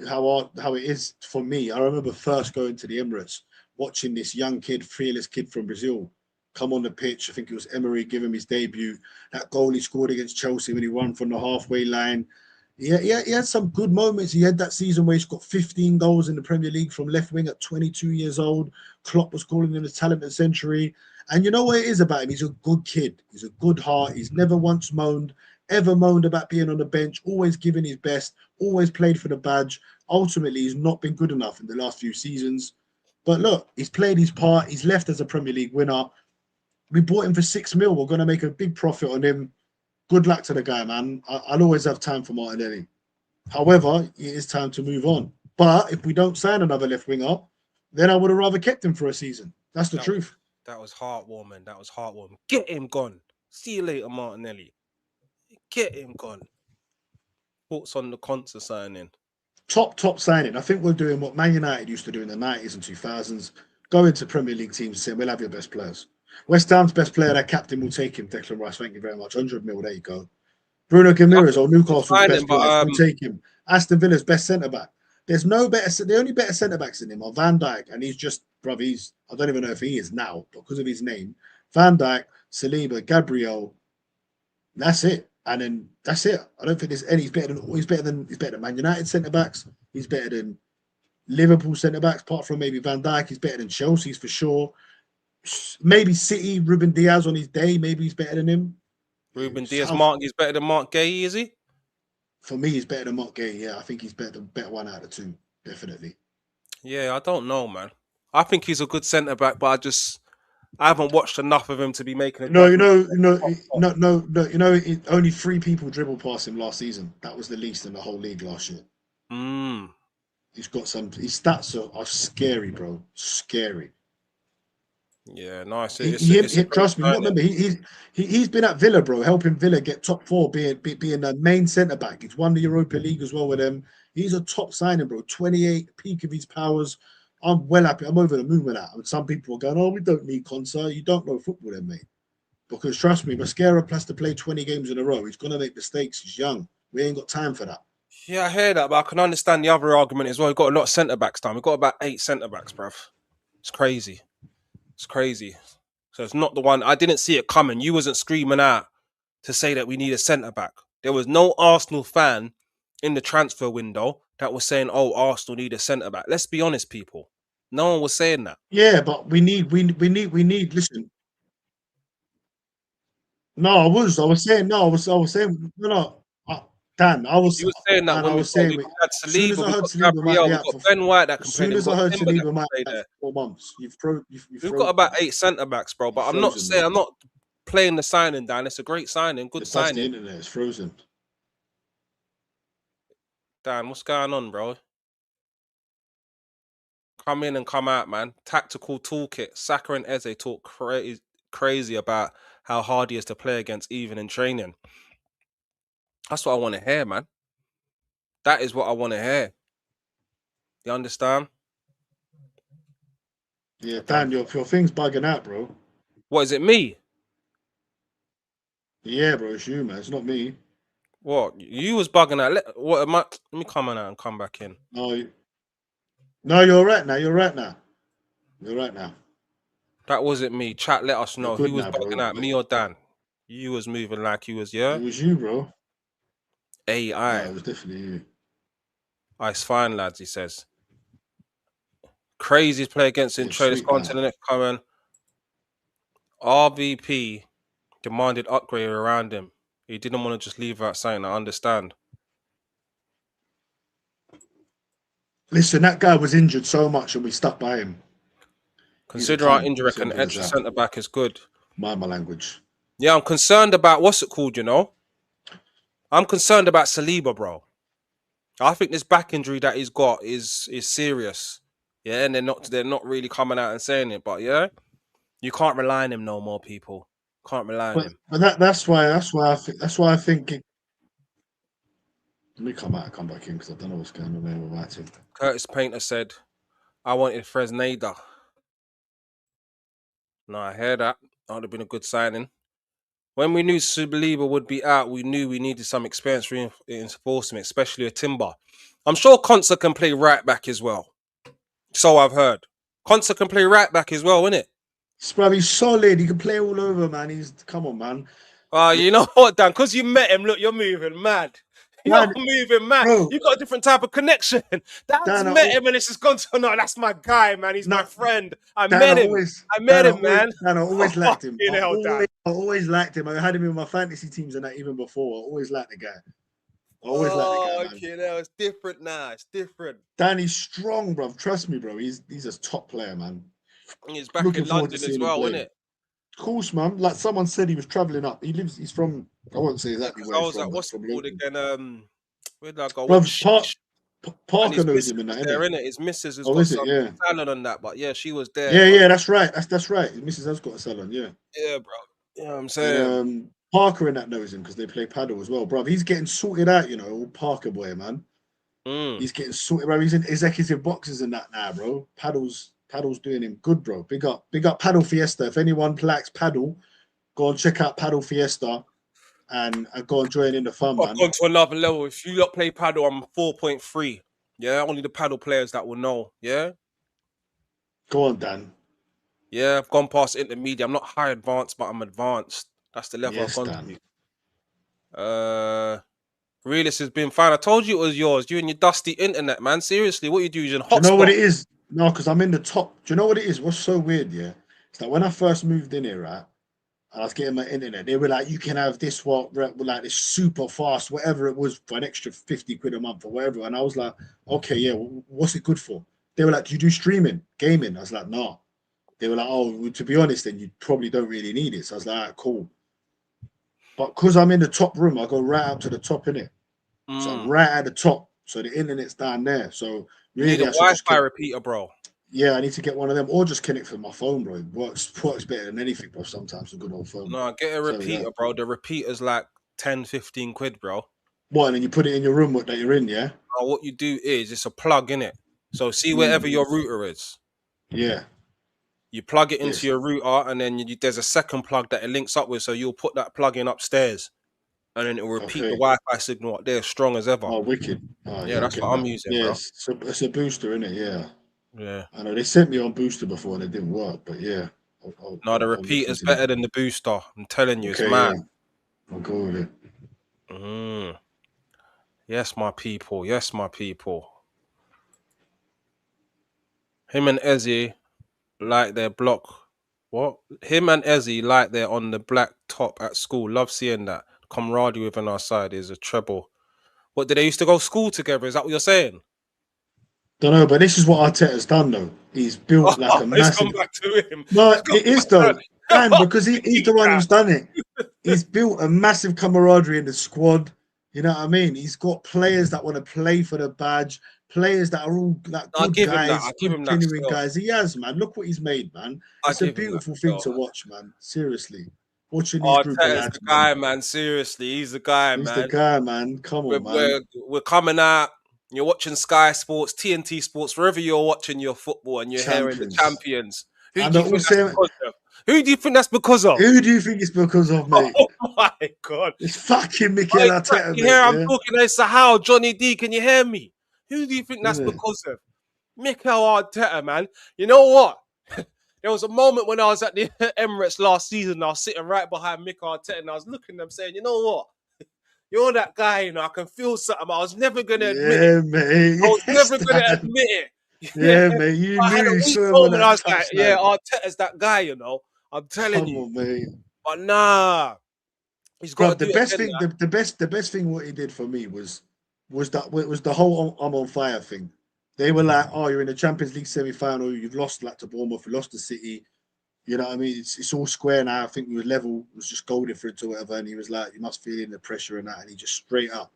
how it is for me. I remember first going to the Emirates, watching this young kid, fearless kid from Brazil, come on the pitch. I think it was Emery give him his debut. That goal he scored against Chelsea when he won from the halfway line. Yeah, he had some good moments. He had that season where he's got 15 goals in the Premier League from left wing at 22 years old. Klopp was calling him the talented century. And you know what it is about him? He's a good kid. He's a good heart. He's never once ever moaned about being on the bench, always giving his best, always played for the badge. Ultimately, he's not been good enough in the last few seasons. But look, he's played his part. He's left as a Premier League winner. We bought him for $6 million. We're going to make a big profit on him. Good luck to the guy, man. I'll always have time for Martinelli. However, it is time to move on. But if we don't sign another left winger, then I would have rather kept him for a season. That's the truth. That was heartwarming. Get him gone. See you later, Martinelli. Get him gone. Thoughts on the Konsa signing? Top signing. I think we're doing what Man United used to do in the 90s and 2000s. Go into Premier League teams and say, we'll have your best players. West Ham's best player, their captain, will take him. Declan Rice, thank you very much. 100 mil, there you go. Bruno Guimaraes or Newcastle's best player, will take him. Aston Villa's best centre-back. There's no better. The only better centre-backs than him are Van Dijk, and he's just, bruv, I don't even know if he is now, because of his name. Van Dijk, Saliba, Gabriel. That's it. And then that's it. I don't think there's any. He's better than Man United centre-backs. He's better than Liverpool centre-backs, apart from maybe Van Dijk. He's better than Chelsea's for sure. Maybe City, Ruben Diaz on his day, maybe he's better than him. Ruben Diaz, he's better than Mark Gay, is he? For me, he's better than Mark Gay. Yeah, I think he's better one out of 2, definitely. Yeah, I don't know, man. I think he's a good centre back, but I haven't watched enough of him to be making a only 3 people dribbled past him last season. That was the least in the whole league last year. He's got his stats are scary, bro. Scary. Yeah, nice. Trust me. Remember, he's been at Villa, bro, helping Villa get top 4, being the main centre back. He's won the Europa League as well with them. He's a top signing, bro. 28, peak of his powers. I'm well happy. I'm over the moon with that. And some people are going, "Oh, we don't need Konsa." You don't know football, then, mate. Because trust me, Mascara has to play 20 games in a row. He's gonna make mistakes. He's young. We ain't got time for that. Yeah, I hear that, but I can understand the other argument as well. We've got a lot of centre backs down. We've got about 8 centre backs, bruv. It's crazy. It's crazy. So it's not the one. I didn't see it coming. You wasn't screaming out to say that we need a centre back. There was no Arsenal fan in the transfer window that was saying, "Oh, Arsenal need a centre back." Let's be honest, people. No one was saying that. Yeah, but we need. Listen. No, I was saying no. I was saying no. Dan, I was You were saying that when saying we had as soon as Saliba, I we heard got Saliba might Gabriel, be we out got for Ben White that as can play soon there, we as I got heard Timber that Saliba can might play be out there. for 4 months, you've We've got about 8 centre backs, bro. But I'm not saying me. I'm not playing the signing down. It's a great signing, good That's the signing. internet. It's frozen. Dan, what's going on, bro? Come in and come out, man. Tactical toolkit. Saka and Eze talk crazy about how hard he is to play against even in training. That's what I want to hear, man. That is what I want to hear. You understand? Yeah, Dan, your thing's bugging out, bro. What is it, me? Yeah, bro, it's you, man. It's not me. What? You was bugging out. What am I? Let me come on out and come back in. No, you're right now. You're right now. You're right now. That wasn't me. Chat, let us know. Who was now, bugging bro. out, me or Dan? You was moving like you was, yeah? It was you, bro. AI. No, it was definitely you. It's fine, lads, he says. Crazy play against in trade. Let's go on to the next comment. RVP demanded upgrade around him. He didn't want to just leave out saying, I understand. Listen, that guy was injured so much and we stuck by him. Consider our injury, an extra centre back is good. Mind my language. Yeah, I'm concerned about what's it called, you know? I'm concerned about Saliba, bro. I think this back injury that he's got is serious. Yeah, and they're not really coming out and saying it, but yeah, you can't rely on him no more, people. Can't rely on him. But that's why I think let me come back in because I don't know what's going on there with him. Curtis Painter said, I wanted Fresneda. No, I hear that. That would have been a good signing. When we knew Saliba would be out, we knew we needed some experience reinforcement, especially a Timber. I'm sure Konsa can play right back as well. So I've heard. Konsa can play right back as well, innit? He's solid. He can play all over, man. Come on, man. You know what, Dan? Because you met him, look, you're moving mad. You're moving mad. Bro, you got a different type of connection. Dan's met him and it's just gone to, no, that's my guy, man. He's my friend. I met him, man. Dan, I always liked him. I always liked him. I had him in my fantasy teams and that even before. I always liked the guy. Okay, now it's different now. It's different. Dan, he's strong, bro. Trust me, bro. He's a top player, man. He's back in London as well, isn't it? Of course, man. Like someone said, he was traveling up. He's from. I won't say exactly where he's from. Like, what's it called again? Where did I go? Parker knows him in that, innit? His missus has got some salon on that, but yeah, she was there. Yeah, that's right. That's right. His missus has got a salon, yeah. Yeah, bro. You know what I'm saying? And, Parker in that knows him because they play paddle as well, bro. He's getting sorted out, you know. Parker boy, man. He's getting sorted, bro. He's in executive boxes and that now, bro. Paddle's doing him good, bro. Big up Paddle Fiesta. If anyone likes paddle, go and check out Paddle Fiesta and go and join in the fun, man. I've gone to another level. If you lot play paddle, I'm 4.3. Yeah, only the paddle players that will know. Yeah. Go on, Dan. Yeah, I've gone past intermediate. I'm not high advanced, but I'm advanced. That's the level I've gone to. Realist has been fine. I told you it was yours. You and your dusty internet, man. Seriously, what you do is in hotspot. Do you know what it is? No, because I'm in the top. Do you know what it is? What's so weird, yeah? It's like when I first moved in here, right? And I was getting my internet. They were like, you can have this like this super fast, whatever it was, for an extra 50 quid a month or whatever. And I was like, okay, yeah, what's it good for? They were like, do you do streaming, gaming? I was like, no. They were like, oh, to be honest, then you probably don't really need it. So I was like, all right, cool. But because I'm in the top room, I go right up to the top, innit? So I'm right at the top. So the internet's down there. So really, you need a Wi-Fi repeater, bro. Yeah, I need to get one of them, or just connect with my phone, bro. It works better than anything, bro. Sometimes a good old phone. No, get a repeater, bro. The repeater's like 10, 15 quid, bro. What? And then you put it in your room that you're in, yeah? What you do is it's a plug in it. So see wherever your router is. Yeah. You plug it into your router, and then there's a second plug that it links up with. So you'll put that plug in upstairs, and then it will repeat the Wi-Fi signal up there, strong as ever. Oh, wicked! Oh, yeah, that's what I'm using, bro. So it's a booster, isn't it? Yeah. Yeah. I know they sent me on booster before and it didn't work, but yeah. The repeater's better than the booster. I'm telling you, it's mad. Yeah. I'll go with it. Yes, my people. Yes, my people. Him and Ezzy like their block. What? Him and Ezzy like they're on the black top at school. Love seeing that. Camaraderie within our side is a treble. What, did they used to go to school together? Is that what you're saying? Don't know, but this is what Arteta's done though. He's built like a It's come massive. back to him. No, It's come it is back though, and to because he's the one who's done it. He's built a massive camaraderie in the squad. You know what I mean? He's got players that want to play for the badge, players that are all like I'll good give him that. guys, I'll give good him that genuine still. guys. He has, man. Look what he's made, man. I'll It's a give him that beautiful thing still. to watch, man. Seriously, watching these group of Arteta's lads, the man. guy, man. Seriously, he's the guy, He's the man. guy, man. Come on, man. We're coming out. You're watching Sky Sports, TNT Sports, wherever you're watching your football, and you're hearing the champions. Who And do you they're all think that's saying, because of? Who do you think that's because of? who do you think it's because of, mate? Oh my God! It's fucking Mikel Arteta, You mate. hear I'm Yeah? talking to Sahal, Johnny D. Can you hear me? Who do you think that's Isn't it? because of? Mikel Arteta, man. You know what? There was a moment when I was at the Emirates last season. I was sitting right behind Mikel Arteta, and I was looking at them saying, "You know what? You're that guy. You know, I can feel something. I was never gonna admit it. Yeah, mate. I was Yes, never gonna Dan. admit it. Yeah, Yeah, mate. You I knew had a you weak saw him on moment. I that was like, yeah, touchline. Arteta's that guy. You know, I'm telling Come you. on, mate. But nah, he's Bro, got to do it again. the best thing what he did for me was the whole I'm on fire thing. They were like, oh, you're in the Champions League semi-final, you've lost like to Bournemouth, you lost to City. You know what I mean? It's all square now. I think we were level, it was just goal difference or whatever. And he was like, you must feel in the pressure and that. And he just straight up,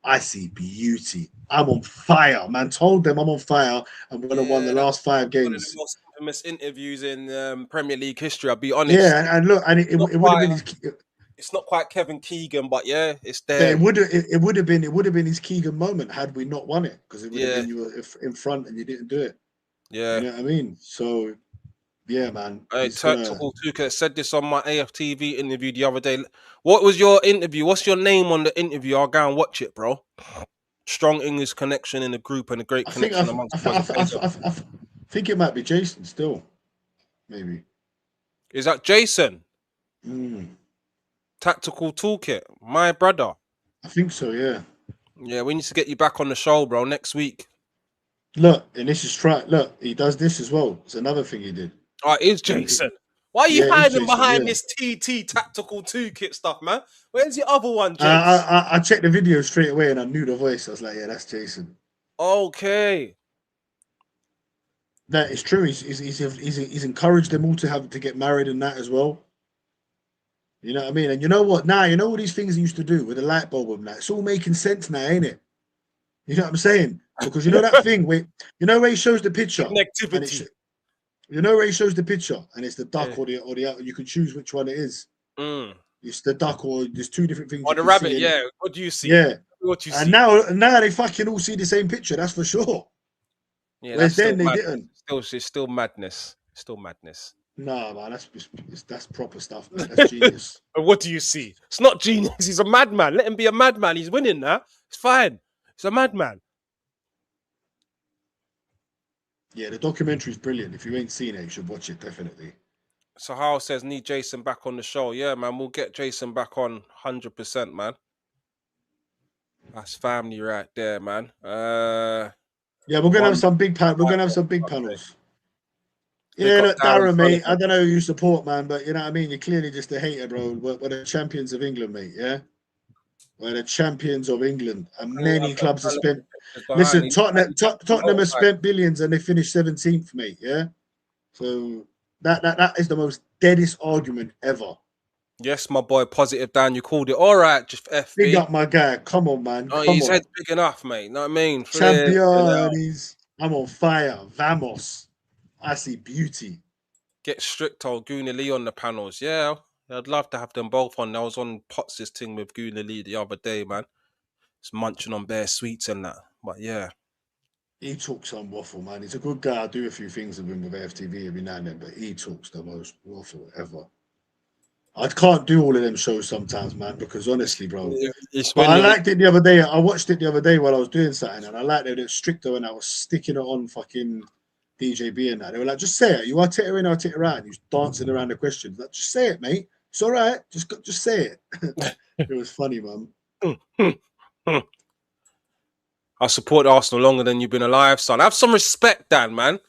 I see beauty. I'm on fire, man. Told them I'm on fire. I'm gonna won the Yeah, last 5 one of the games. most infamous interviews in Premier League history. I'll be honest. Yeah, and look, and it would have been his. It's not quite Kevin Keegan, but yeah, it's But there. it would have been his Keegan moment had we not won it, because it would have Yeah, been you were in front and you didn't do it. yeah. You know what I mean? So yeah, man, I he's gonna. Tactical Tuka said this on my AFTV interview the other day. What was your interview? What's your name on the interview? I'll go and watch it, bro. Strong English connection in the group and a great connection amongst boys. I think it might be Jason still, maybe. Is that Jason? Mm, Tactical Toolkit, my brother. I think so. Yeah. Yeah, we need to get you back on the show, bro, next week. Look, and this is look, he does this as well. It's another thing he did. Oh, it is Jason. Why are you hiding behind this TT Tactical Toolkit stuff, man? Where's the other one, Jason? I checked the video straight away and I knew the voice. I was like, yeah, that's Jason. Okay. That is true. He's encouraged them all to get married and that as well. You know what I mean? And you know what? Now, you know all these things he used to do with the light bulb and that. It's all making sense now, ain't it? You know what I'm saying? Because you know that thing where he shows the picture. Connectivity. You know where he shows the picture and it's the duck or the you can choose which one it is. It's the duck or there's 2 different things. Or the rabbit, yeah. What do you see? Yeah. What you see? And now they fucking all see the same picture, that's for sure. Yeah, whereas then they didn't. It's still madness. Still madness. No, man, that's proper stuff, man. That's genius. What do you see? It's not genius. He's a madman. Let him be a madman. He's winning now. It's fine. He's a madman. Yeah, the documentary is brilliant. If you ain't seen it, you should watch it, definitely. Sahal says, need Jason back on the show. Yeah, man, we'll get Jason back on 100%, man. That's family right there, man. Yeah, we're gonna have some big panels. We're gonna have some big panels. Yeah, look, Darren, mate. I don't know who you support, man, but you know what I mean. You're clearly just a hater, bro. We're the champions of England, mate. Yeah, we're the champions of England, and many clubs have spent. Listen, Tottenham has spent billions, and they finished 17th, mate. Yeah, so that is the most deadest argument ever. Yes, my boy, Positive Dan, you called it. All right, just FB. Big up my guy. Come on, man. Oh, his head's big enough, mate. Know what I mean? Champions. I'm on fire. Vamos. I see beauty. Get Stricto, Gooner Lee on the panels. Yeah, I'd love to have them both on. I was on Potts' thing with Gooner Lee the other day, man. It's munching on bare sweets and that. But yeah. He talks some waffle, man. He's a good guy. I do a few things with him with FTV every now and then, but he talks the most waffle ever. I can't do all of them shows sometimes, man, because honestly, bro. But I liked it the other day. I watched it the other day while I was doing something, and I liked it Stricto, and I was sticking it on fucking DJB and that. They were like, just say it. You are Twitter in or Twitter out. And he was dancing around the questions. Like, just say it, mate. It's all right. Just say it. It was funny, man. I support Arsenal longer than you've been alive, son. Have some respect, Dan, man.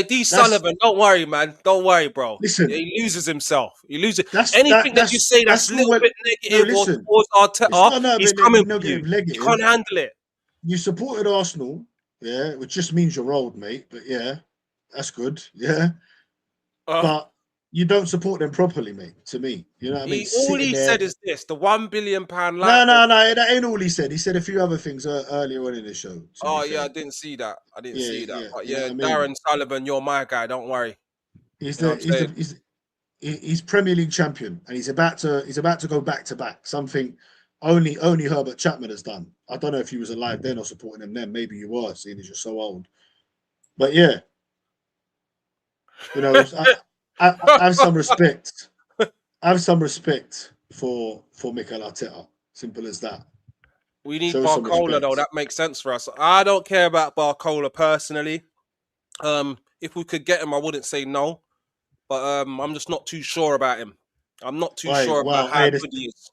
D. Sullivan, don't worry, man. Don't worry, bro. Listen, he loses himself. He loses anything that you say that's a little bit negative or towards Arteta. He's coming for you. You can't handle it. You supported Arsenal, yeah, which just means you're old, mate. But yeah, that's good, yeah. But you don't support them properly, mate. To me, you know what I mean. All he said is this: the £1 billion No, that ain't all he said. He said a few other things earlier on in the show. Oh yeah, I didn't see that. Yeah, but yeah, Darren Sullivan, you're my guy. Don't worry. He's Premier League champion, and he's about to go back to back. Something only Herbert Chapman has done. I don't know if he was alive then or supporting him then. Maybe you were, seeing as you're so old. But yeah, you know, I have some respect. I have some respect for Mikel Arteta. Simple as that. We need Barcola though. That makes sense for us. I don't care about Barcola personally. If we could get him, I wouldn't say no. But I'm just not too sure about him. I'm not too sure about how good he is.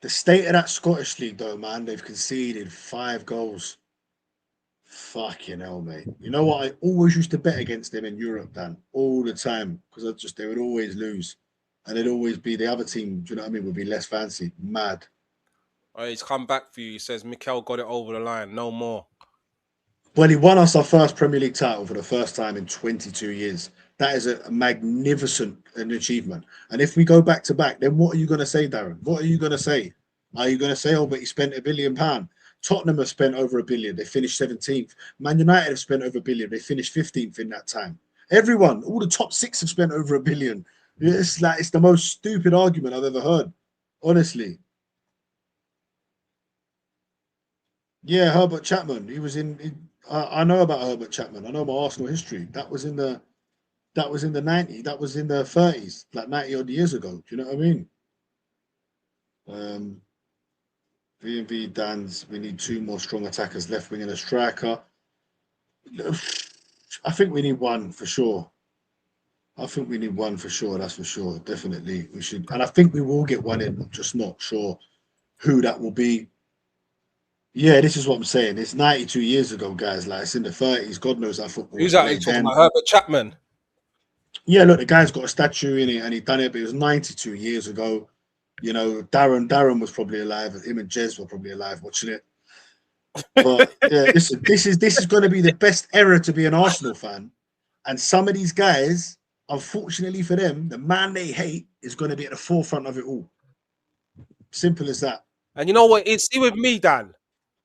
The state of that Scottish league, though, man, they've conceded 5 goals. Fucking hell, mate. You know what? I always used to bet against them in Europe, Dan, all the time, because they would always lose. And it'd always be the other team, do you know what I mean, would be less fancy. Mad. Oh, he's come back for you. He says Mikel got it over the line. No more. Well, he won us our first Premier League title for the first time in 22 years. That is a magnificent achievement. And if we go back to back, then what are you going to say, Darren? What are you going to say? Are you going to say, oh, but he spent £1 billion? Tottenham have spent over £1 billion. They finished 17th. Man United have spent over £1 billion. They finished 15th in that time. Everyone, all the top 6 have spent over £1 billion. It's the most stupid argument I've ever heard. Honestly. Yeah, Herbert Chapman. He was I know about Herbert Chapman. I know my Arsenal history. That was in the 90s. That was in the 30s, like 90 odd years ago. Do you know what I mean? V&V Dan's. We need 2 more strong attackers, left wing and a striker. I think we need one for sure. That's for sure. Definitely, we should, and I think we will get one in. I'm just not sure who that will be. Yeah, this is what I'm saying. It's 92 years ago, guys. Like, it's in the 30s. God knows how football. Who's actually talking about Herbert Chapman? Yeah, look, the guy's got a statue in it, and he done it, but it was 92 years ago. You know, Darren was probably alive. Him and Jez were probably alive watching it. But yeah, listen, this is going to be the best era to be an Arsenal fan, and some of these guys, unfortunately for them, the man they hate is going to be at the forefront of it all. Simple as that. And you know what? See with me, Dan.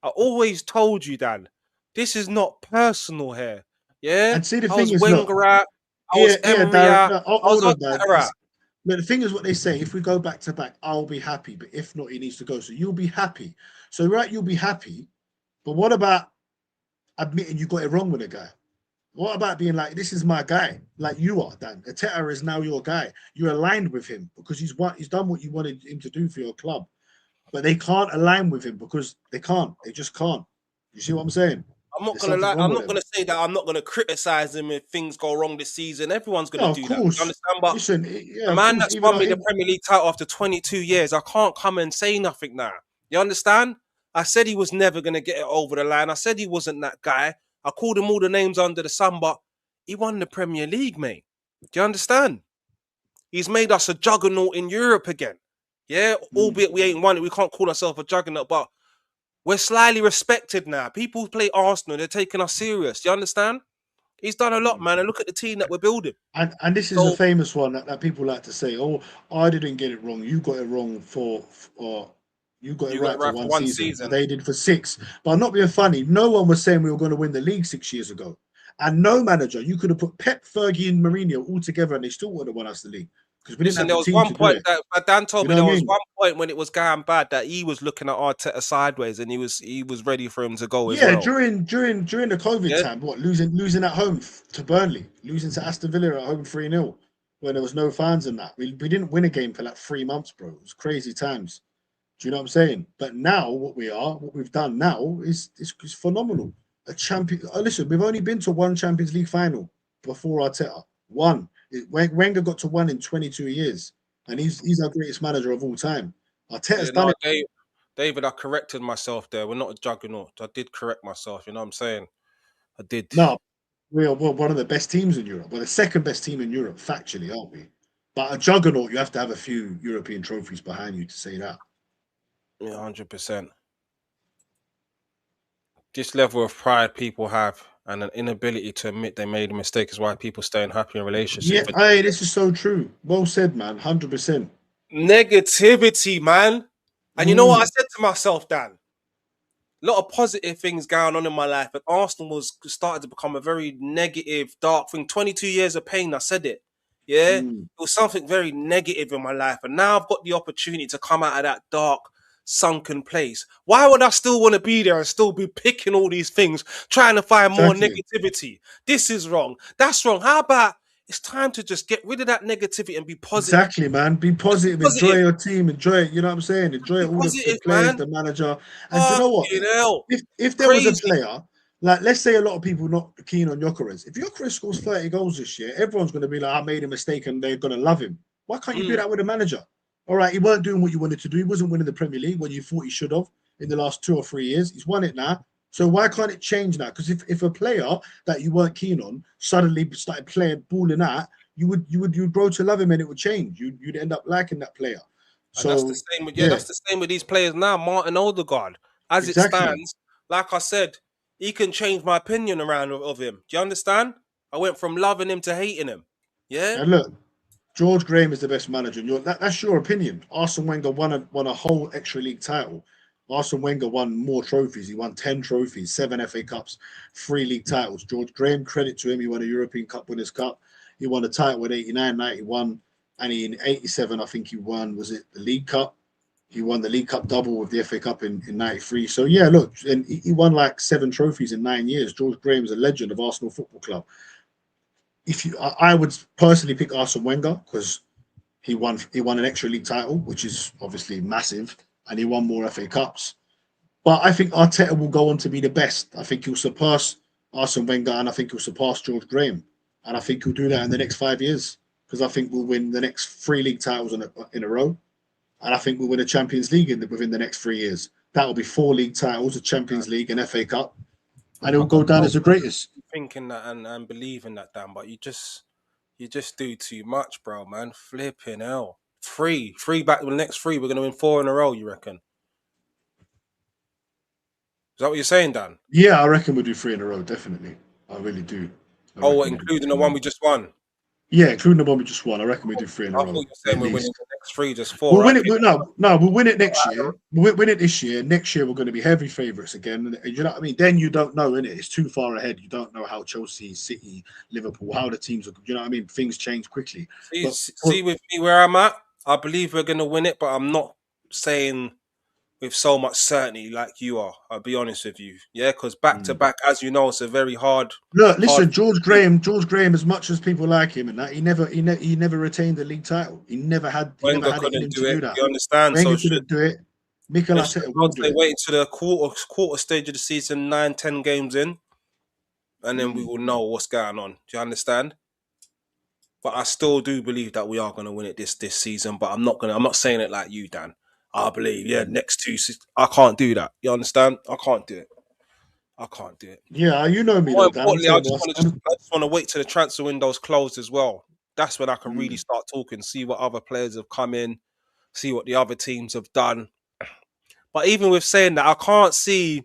I always told you, Dan, this is not personal here. Yeah? And see, the thing is, Wenger out. I was Emery out. Hold on, Dan. But the thing is what they say, if we go back to back, I'll be happy. But if not, he needs to go. So you'll be happy. So, right, you'll be happy. But what about admitting you got it wrong with a guy? What about being like, this is my guy, like you are, Dan? Arteta is now your guy. You're aligned with him because he's done what you wanted him to do for your club. But they can't align with him because they can't. They just can't. You see what I'm saying? I'm not gonna lie. I'm not gonna say that. I'm not gonna criticize him if things go wrong this season. Everyone's gonna do that. You understand? But listen, the man that's won me the Premier League title after 22 years, I can't come and say nothing now. You understand? I said he was never gonna get it over the line. I said he wasn't that guy. I called him all the names under the sun, but he won the Premier League, mate. Do you understand? He's made us a juggernaut in Europe again. Yeah, albeit we ain't won it. We can't call ourselves a juggernaut, but we're slightly respected now. People who play Arsenal, they're taking us serious. You understand? He's done a lot, man. And look at the team that we're building. And this is a famous one that people like to say, oh, I didn't get it wrong. You got it wrong you got it right for one season. They did for 6. But I'm not being funny. No one was saying we were going to win the league 6 years ago. And no manager, you could have put Pep, Fergie, and Mourinho all together, and they still would have won us the league. Listen, there was one point that Dan told me there was one point when it was going bad that he was looking at Arteta sideways and he was ready for him to go as well. Yeah, during the COVID time, losing at home to Burnley, losing to Aston Villa at home 3-0 when there was no fans in that. We didn't win a game for like 3 months, bro. It was crazy times. Do you know what I'm saying? But now what we've done now is phenomenal. A champion. Listen, we've only been to 1 Champions League final before Arteta. 1. Wenger got to 1 in 22 years, and he's our greatest manager of all time. Arteta's done it. David, I corrected myself there. We're not a juggernaut. I did correct myself. You know what I'm saying? I did. No, we're one of the best teams in Europe. We're the second best team in Europe, factually, aren't we? But a juggernaut, you have to have a few European trophies behind you to say that. Yeah, 100%. This level of pride people have and an inability to admit they made a mistake is why people stay in happy relationships. Yeah, hey, this is so true. Well said, man. 100%. Negativity, man. And you know what I said to myself, Dan? A lot of positive things going on in my life, but Arsenal was started to become a very negative, dark thing. 22 years of pain, I said it. Yeah? It was something very negative in my life. And now I've got the opportunity to come out of that dark, sunken place. Why would I still want to be there and still be picking all these things, trying to find more negativity? This is wrong. That's wrong. How about it's time to just get rid of that negativity and be positive? Exactly, man. Be positive. Enjoy your team. Enjoy it. You know what I'm saying? Enjoy all the players, man. The manager. And do you know what? If there was a player, like let's say a lot of people not keen on Gyökeres. If Gyökeres scores 30 goals this year, everyone's going to be like, I made a mistake and they're going to love him. Why can't you do that with a manager? All right, he weren't doing what you wanted to do. He wasn't winning the Premier League when you thought he should have in the last 2 or 3 years. He's won it now. So why can't it change now? Because if a player that you weren't keen on suddenly started playing, balling out, you'd grow to love him and it would change. You'd end up liking that player. So and that's the same with that's the same with these players now. Martin Odegaard, as it stands, like I said, he can change my opinion around of him. Do you understand? I went from loving him to hating him. Yeah. And look, George Graham is the best manager. That's your opinion. Arsene Wenger won a whole extra league title. Arsene Wenger won more trophies. He won 10 trophies, 7 FA Cups, 3 league titles. George Graham, credit to him, he won a European Cup Winners' Cup. He won a title in 89, 91, and in 87, I think he won, was it the League Cup? He won the League Cup double with the FA Cup in 93. So, yeah, look, and he won like 7 trophies in 9 years. George Graham is a legend of Arsenal Football Club. I would personally pick Arsene Wenger because he won an extra league title, which is obviously massive, and he won more FA Cups. But I think Arteta will go on to be the best. I think he'll surpass Arsene Wenger, and I think he'll surpass George Graham. And I think he'll do that in the next 5 years because I think we'll win the next 3 league titles in a row. And I think we'll win a Champions League within the next 3 years. That'll be 4 league titles, a Champions League, and FA Cup. And it'll go down as the greatest. Thinking that and believing that, Dan, but you just do too much, bro, man. Flipping hell. 3 back to the next 3. We're going to win 4 in a row, you reckon? Is that what you're saying, Dan? Yeah, I reckon we'll do 3 in a row, definitely. I really do. Including the one we just won? Yeah, including the one we just won. I reckon we do 3 in a row. I thought you were saying we're winning the next 3, just 4. We'll win it. We'll win it next year. We'll win it this year. Next year, we're going to be heavy favourites again. And you know what I mean? Then you don't know, innit? It's too far ahead. You don't know how Chelsea, City, Liverpool, how the teams are. You know what I mean? Things change quickly. See with me where I'm at, I believe we're going to win it, but I'm not saying with so much certainty like you are. I'll be honest with you. Yeah, because back to back, as you know, it's a very hard. Look, listen, George Graham, as much as people like him and that, he never retained the league title. He never had Wenger couldn't do it. You understand? Wenger couldn't do it. Mikel Arteta will do it. Wait to the quarter stage of the season, 9-10 games in, and then we will know what's going on. Do you understand? But I still do believe that we are going to win it this season. But I'm not saying it like you, Dan. I believe, next 2 seasons. I can't do that. You understand? I can't do it. Yeah, you know me. More importantly, I just want to wait till the transfer window's closed as well. That's when I can really start talking, see what other players have come in, see what the other teams have done. But even with saying that, I can't see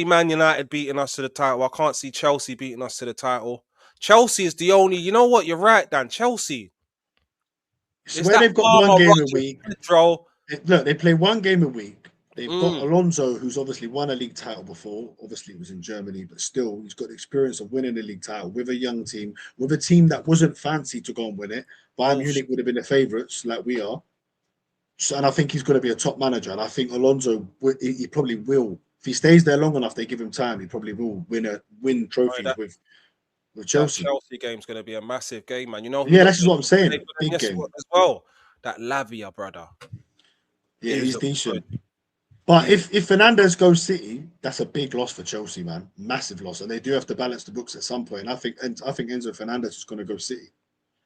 Man United beating us to the title. I can't see Chelsea beating us to the title. Chelsea is the only. You know what? You're right, Dan. Chelsea. So where they've got 1 game a week. Look, they play 1 game a week. They've got Alonso, who's obviously won a league title before. Obviously, it was in Germany, but still, he's got the experience of winning a league title with a young team, with a team that wasn't fancy to go and win it. Bayern Munich would have been the favourites, like we are. So, and I think he's going to be a top manager. And I think Alonso, he probably will. If he stays there long enough, they give him time. He probably will win trophies with Chelsea. That Chelsea game's going to be a massive game, man. You know? Yeah, that's what I'm saying. Big game as well. That Lavia brother. Yeah, he's decent. But if Fernandes goes City, that's a big loss for Chelsea, man. Massive loss, and they do have to balance the books at some point. I think Enzo Fernandes is going to go City.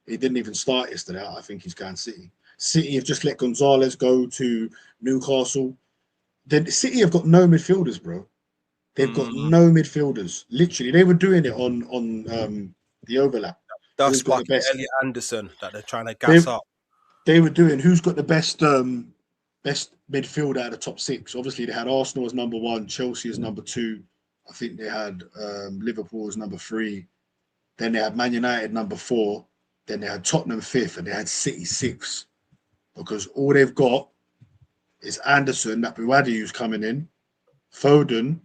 He didn't even start yesterday. I think he's going City. City have just let Gonzalez go to Newcastle. Then City have got no midfielders, bro. They've got no midfielders. Literally, they were doing it on the overlap. That's Who's got the fucking best? Elliot Anderson that they're trying to gas They up. they were doing who's got the best midfield out of the top six. Obviously, they had Arsenal as number one, Chelsea as number two. I think they had Liverpool as number three. Then they had Man United number four. Then they had Tottenham fifth, and they had City sixth. Because all they've got is Anderson, that Buadiu's coming in, Foden,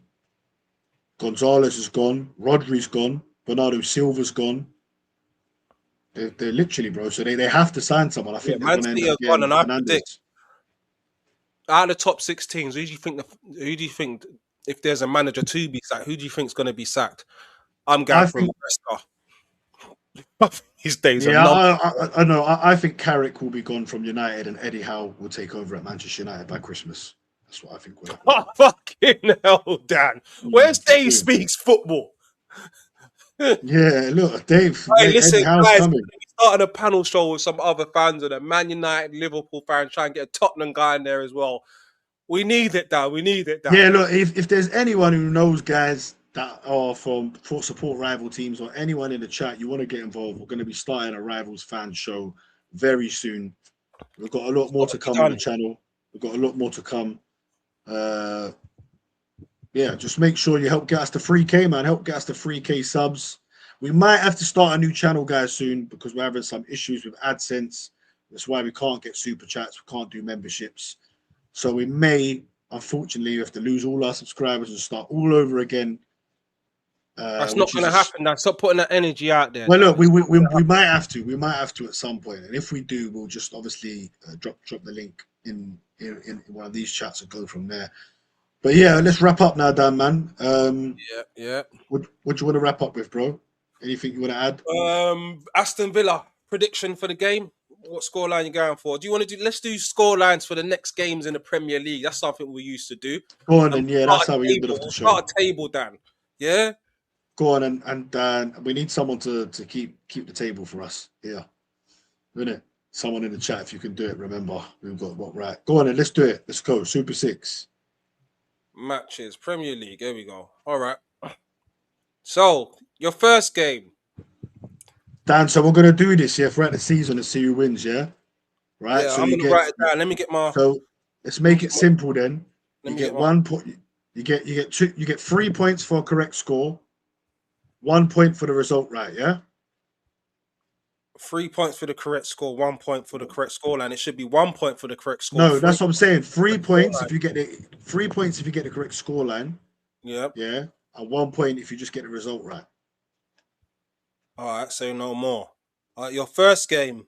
Gonzalez is gone, Rodri's gone, Bernardo Silva's gone. They're literally, bro. So they have to sign someone. I think they're Man going to end City up have gone, getting and I predict Fernandes. out of the top 6 teams, who do you think if there's a manager to be sacked, who do you think is going to be sacked? I'm going for Maresca. His days are numbered. I know. I think Carrick will be gone from United, and Eddie Howe will take over at Manchester United by Christmas. That's what I think will happen. Oh, fucking hell, Dan. Where's Dave Speaks Football? Yeah, look, Dave. Hey, listen, Eddie Howe's guys, coming. we started a panel show with some other fans and a Man United, Liverpool fan, try and get a Tottenham guy in there as well. We need it, Dan. We need it, Dan. Yeah, look, if there's anyone who knows guys that are from support rival teams or anyone in the chat, you want to get involved, we're going to be starting a Rivals fan show very soon. We've got a lot more to come on the channel. We've got a lot more to come. Yeah, just make sure you help get us to 3K, man. Help get us to 3K subs. We might have to start a new channel, guys, soon because we're having some issues with AdSense. That's why we can't get super chats. We can't do memberships. So we may, unfortunately, have to lose all our subscribers and start all over again. That's not going to happen. Now, stop putting that energy out there. Well, look, we might have to. We might have to at some point, and if we do, we'll just obviously drop the link in one of these chats and go from there. But yeah, let's wrap up now, Dan, man. Yeah. What do you want to wrap up with, bro? Anything you want to add? Aston Villa prediction for the game. What scoreline you going for? Do you want to do? Let's do scorelines for the next games in the Premier League. That's something we used to do. Go on, and yeah, that's how we ended off the show. Start a table, Dan. Yeah. Go on, and we need someone to keep the table for us. Yeah, isn't it? Someone in the chat, if you can do it. Remember, we've got what right. Go on, and let's do it. Let's go. Super 6 matches, Premier League. Here we go. All right. So your first game, Dan. So we're gonna do this throughout the season and see who wins. Yeah, right. Yeah, so I'm gonna write it down. Let me get my. So let's make it simple then. You get 1 point. You get 3 points for a correct score. 1 point for the result, right? Yeah. 3 points for the correct score, 1 point for the correct score line. It should be 1 point for the correct score. No, that's what I'm saying. 3 points if you get the 3 points if you get the correct score line. Yeah. Yeah. And 1 point if you just get the result right. All right, say no more. Your first game.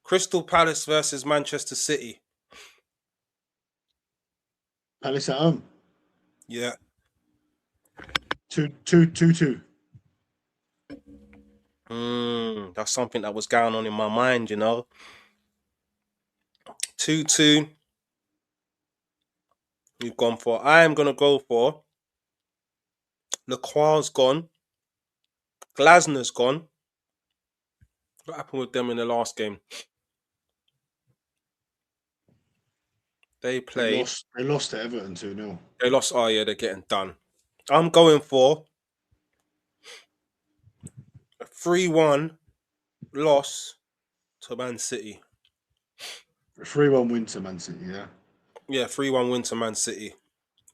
Crystal Palace versus Manchester City. Palace at home. Yeah. 2-2. That's something that was going on in my mind, you know. 2-2. You've gone for. I am gonna go for. Lacroix's gone. Glasner's gone. What happened with them in the last game? They played. They lost to Everton 2-0. They lost. Oh yeah, they're getting done. I'm going for a 3-1 loss to Man City. A 3-1 win to Man City, yeah. Yeah, 3-1 win to Man City.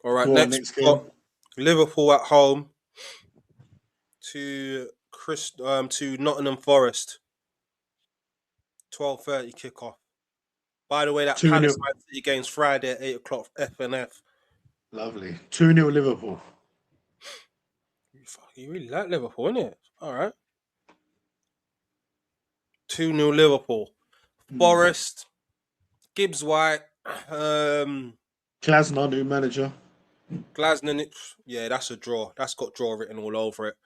All right, next we've got Liverpool at home to Nottingham Forest. 12:30 kickoff. By the way, that Palace Man City game's Friday at 8 o'clock. FNF. Lovely. 2-0 Liverpool. You really like Liverpool, innit? All right. 2-0 Liverpool. Forest. Gibbs White. Glasner, new manager. Glasner, yeah, that's a draw. That's got draw written all over it.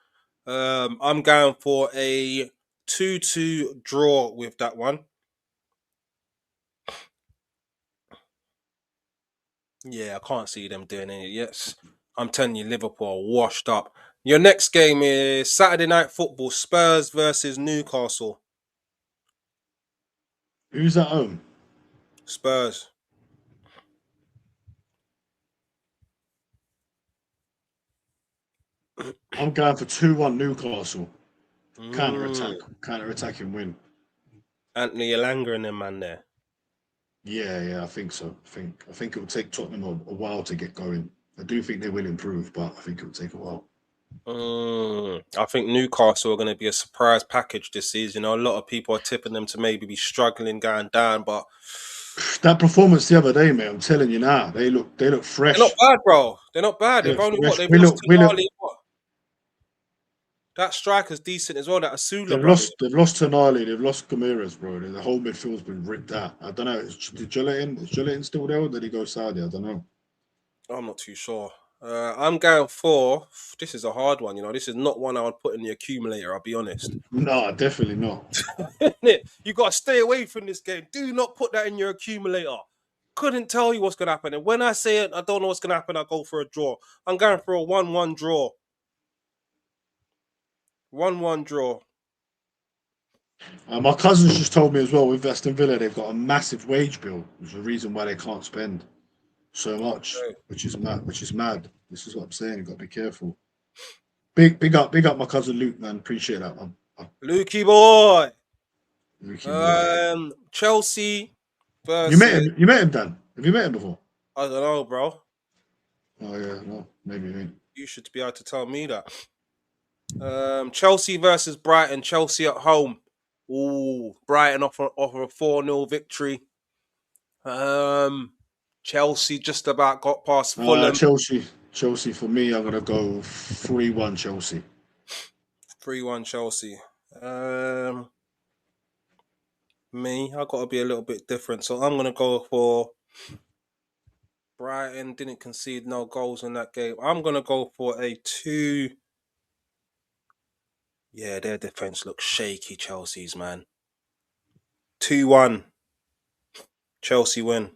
I'm going for a 2-2 draw with that one. Yeah, I can't see them doing it. Yes, I'm telling you, Liverpool are washed up. Your next game is Saturday Night Football, Spurs versus Newcastle. Who's at home? Spurs. I'm going for 2-1 Newcastle. Counter-attacking win. Anthony Elanga and them man there. Yeah, I think so. I think it will take Tottenham a while to get going. I do think they will improve, but I think it will take a while. I think Newcastle are going to be a surprise package this season. A lot of people are tipping them to maybe be struggling going down, but that performance the other day, man, I'm telling you now, they look fresh. They're not bad, bro. They're not bad. They've only what they've lost to Nali. What? That striker's decent as well. That Asula, bro. They've lost Tonali. They've lost Goonerz, bro. The whole midfield's been ripped out. I don't know. Is Julián still there, or did he go Saudi? I don't know. I'm not too sure. I'm going for. This is a hard one. This is not one I would put in the accumulator. I'll be honest. No, definitely not. You got to stay away from this game. Do not put that in your accumulator. Couldn't tell you what's going to happen. And when I say it, I don't know what's going to happen. I go for a draw. I'm going for a 1-1 draw. 1-1 draw. My cousins just told me as well with Aston Villa they've got a massive wage bill, which is the reason why they can't spend so much, which is mad. This is what I'm saying. You've got to be careful. Big up my cousin Luke, man. Appreciate that, man. Lukey boy. Boy. Chelsea versus... You met him, Dan? Have you met him before? I don't know, bro. Oh yeah, no, maybe. You should be able to tell me that. Chelsea versus Brighton. Chelsea at home. Ooh, Brighton offer a 4-0 victory. Chelsea just about got past Fulham. Chelsea for me, I'm gonna go 3-1 Chelsea. 3-1 Chelsea. Me, I gotta be a little bit different, so I'm gonna go for Brighton. Didn't concede no goals in that game. I'm gonna go for a 2. Yeah, their defense looks shaky. Chelsea's, man. 2-1. Chelsea win.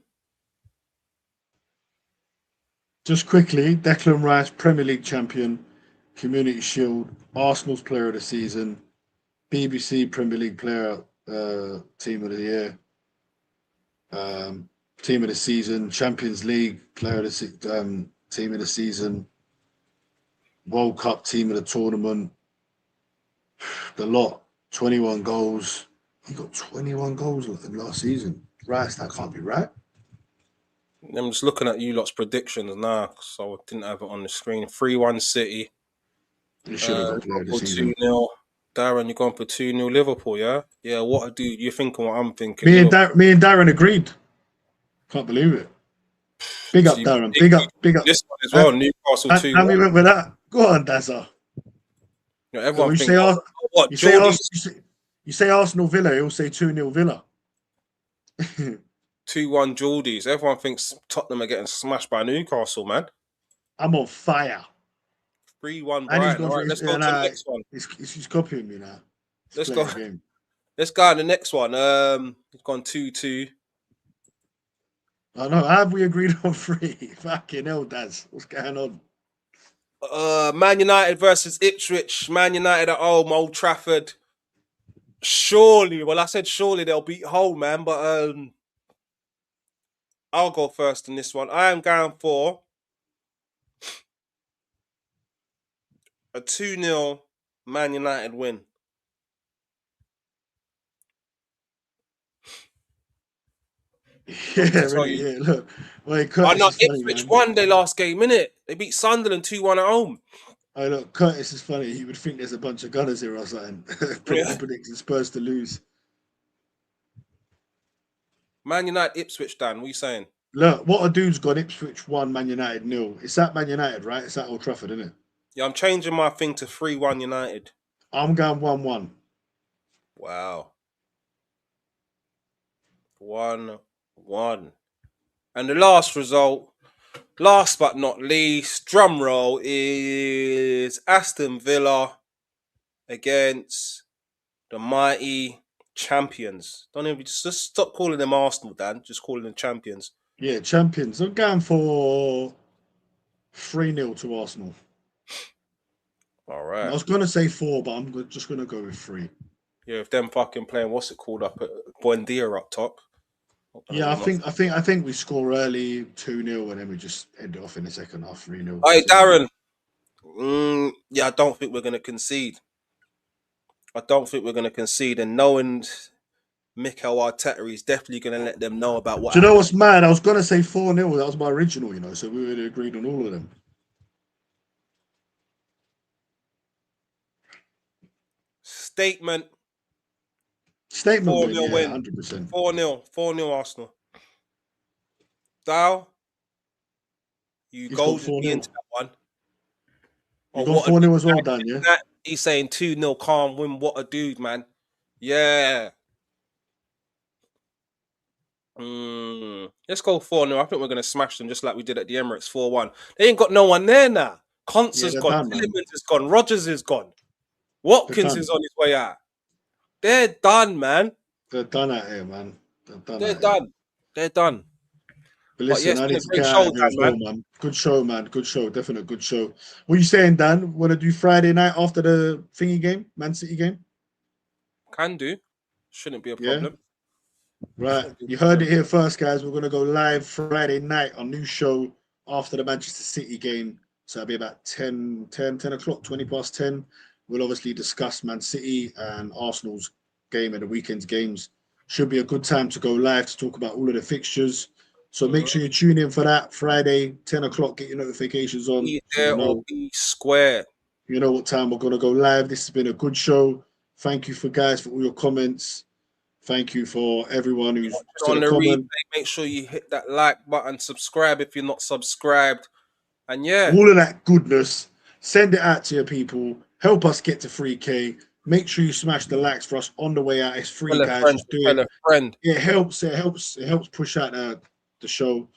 Just quickly, Declan Rice, Premier League champion, Community Shield, Arsenal's Player of the Season, BBC Premier League Player Team of the Year, Team of the Season, Champions League Player of the Team of the Season, World Cup Team of the Tournament. The lot, 21 goals. He got 21 goals last season. Rice, that can't be right. I'm just looking at you lot's predictions now, so I didn't have it on the screen. 3-1 City. You should have got Player this season. 2-0. Darren, you're going for 2-0 Liverpool, yeah? Yeah, what I do, you're thinking what I'm thinking. Me and Darren agreed. Can't believe it. Big up, Darren. Big up. This one as well, Newcastle 2-1. And we went with that. Go on, Dazza. Everyone thinks, you say Arsenal Villa, he'll say 2-0 Villa. 2-1 Geordies. Everyone thinks Tottenham are getting smashed by Newcastle, man. I'm on fire. 3-1 Brighton. All right, let's go to the next one. He's copying me now. Let's go to the next one. It's gone 2-2. I know. Have we agreed on 3? Fucking hell, Daz. What's going on? Man United versus Ipswich. Man United at home, Old Trafford. Surely, well, I said surely they'll beat Hull, man, but I'll go first in this one. I am going for a 2-0 Man United win. Yeah, look. Wait, I know Ipswich won their last game, innit? They beat Sunderland 2-1 at home. Oh, look, Curtis is funny. You would think there's a bunch of Gunners here or something. Predicting Spurs to lose. Man United, Ipswich, Dan. What are you saying? Look, what a dude's got Ipswich 1, Man United 0. It's at Man United, right? It's at Old Trafford, isn't it? Yeah, I'm changing my thing to 3-1 United. I'm going 1-1. Wow. 1-1. And the last result, last but not least, drum roll, is Aston Villa against the mighty champions. Don't even just stop calling them Arsenal, Dan. Just calling them champions. Yeah, champions. I'm going for 3-0 to Arsenal. All right. I was going to say 4, but I'm just going to go with 3. Yeah, if them fucking playing, what's it called up at Buendia up top. Yeah, I think we score early 2-0 and then we just end it off in the second half 3-0. Hey, Darren. Yeah, I don't think we're going to concede. And knowing Mikel Arteta, he's definitely going to let them know about what. Do you know what's mad? I was going to say 4-0. That was my original, so we would have agreed on all of them. Statement 4-0 win. 100%. 4-0 Arsenal. Dow, you go into that one. You got 4-0 as well, Dan, yeah? He's saying 2-0 calm win. What a dude, man. Yeah. Let's go 4-0. I think we're going to smash them just like we did at the Emirates 4-1. They ain't got no one there now. Conts is gone. Tillemans is gone. Rogers is gone. Watkins is on his way out. They're done, man. They're done out here, man. They're done. But listen, I need to get out of here as well, man. Good show, man. Good show. Definitely good show. What are you saying, Dan? Want to do Friday night after the thingy game? Man City game? Can do. Shouldn't be a problem. Yeah? Right. You heard it here first, guys. We're going to go live Friday night on new show after the Manchester City game. So it'll be about 10 o'clock, 20 past 10. We'll obviously discuss Man City and Arsenal's game and the weekend's games. Should be a good time to go live to talk about all of the fixtures. So make sure you tune in for that Friday, 10 o'clock. Get your notifications on. Be there or be square. You know what time we're going to go live. This has been a good show. Thank you for all your comments. Thank you for everyone who's on the replay. Make sure you hit that like button, subscribe if you're not subscribed. And yeah, all of that goodness. Send it out to your people. Help us get to 3K. Make sure you smash the likes for us on the way out. It's free, guys. Just do it. It helps. It helps push out the show.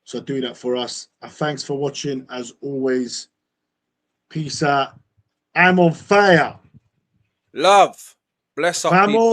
So do that for us. Thanks for watching. As always, peace out. I'm on fire. Love. Bless up, people.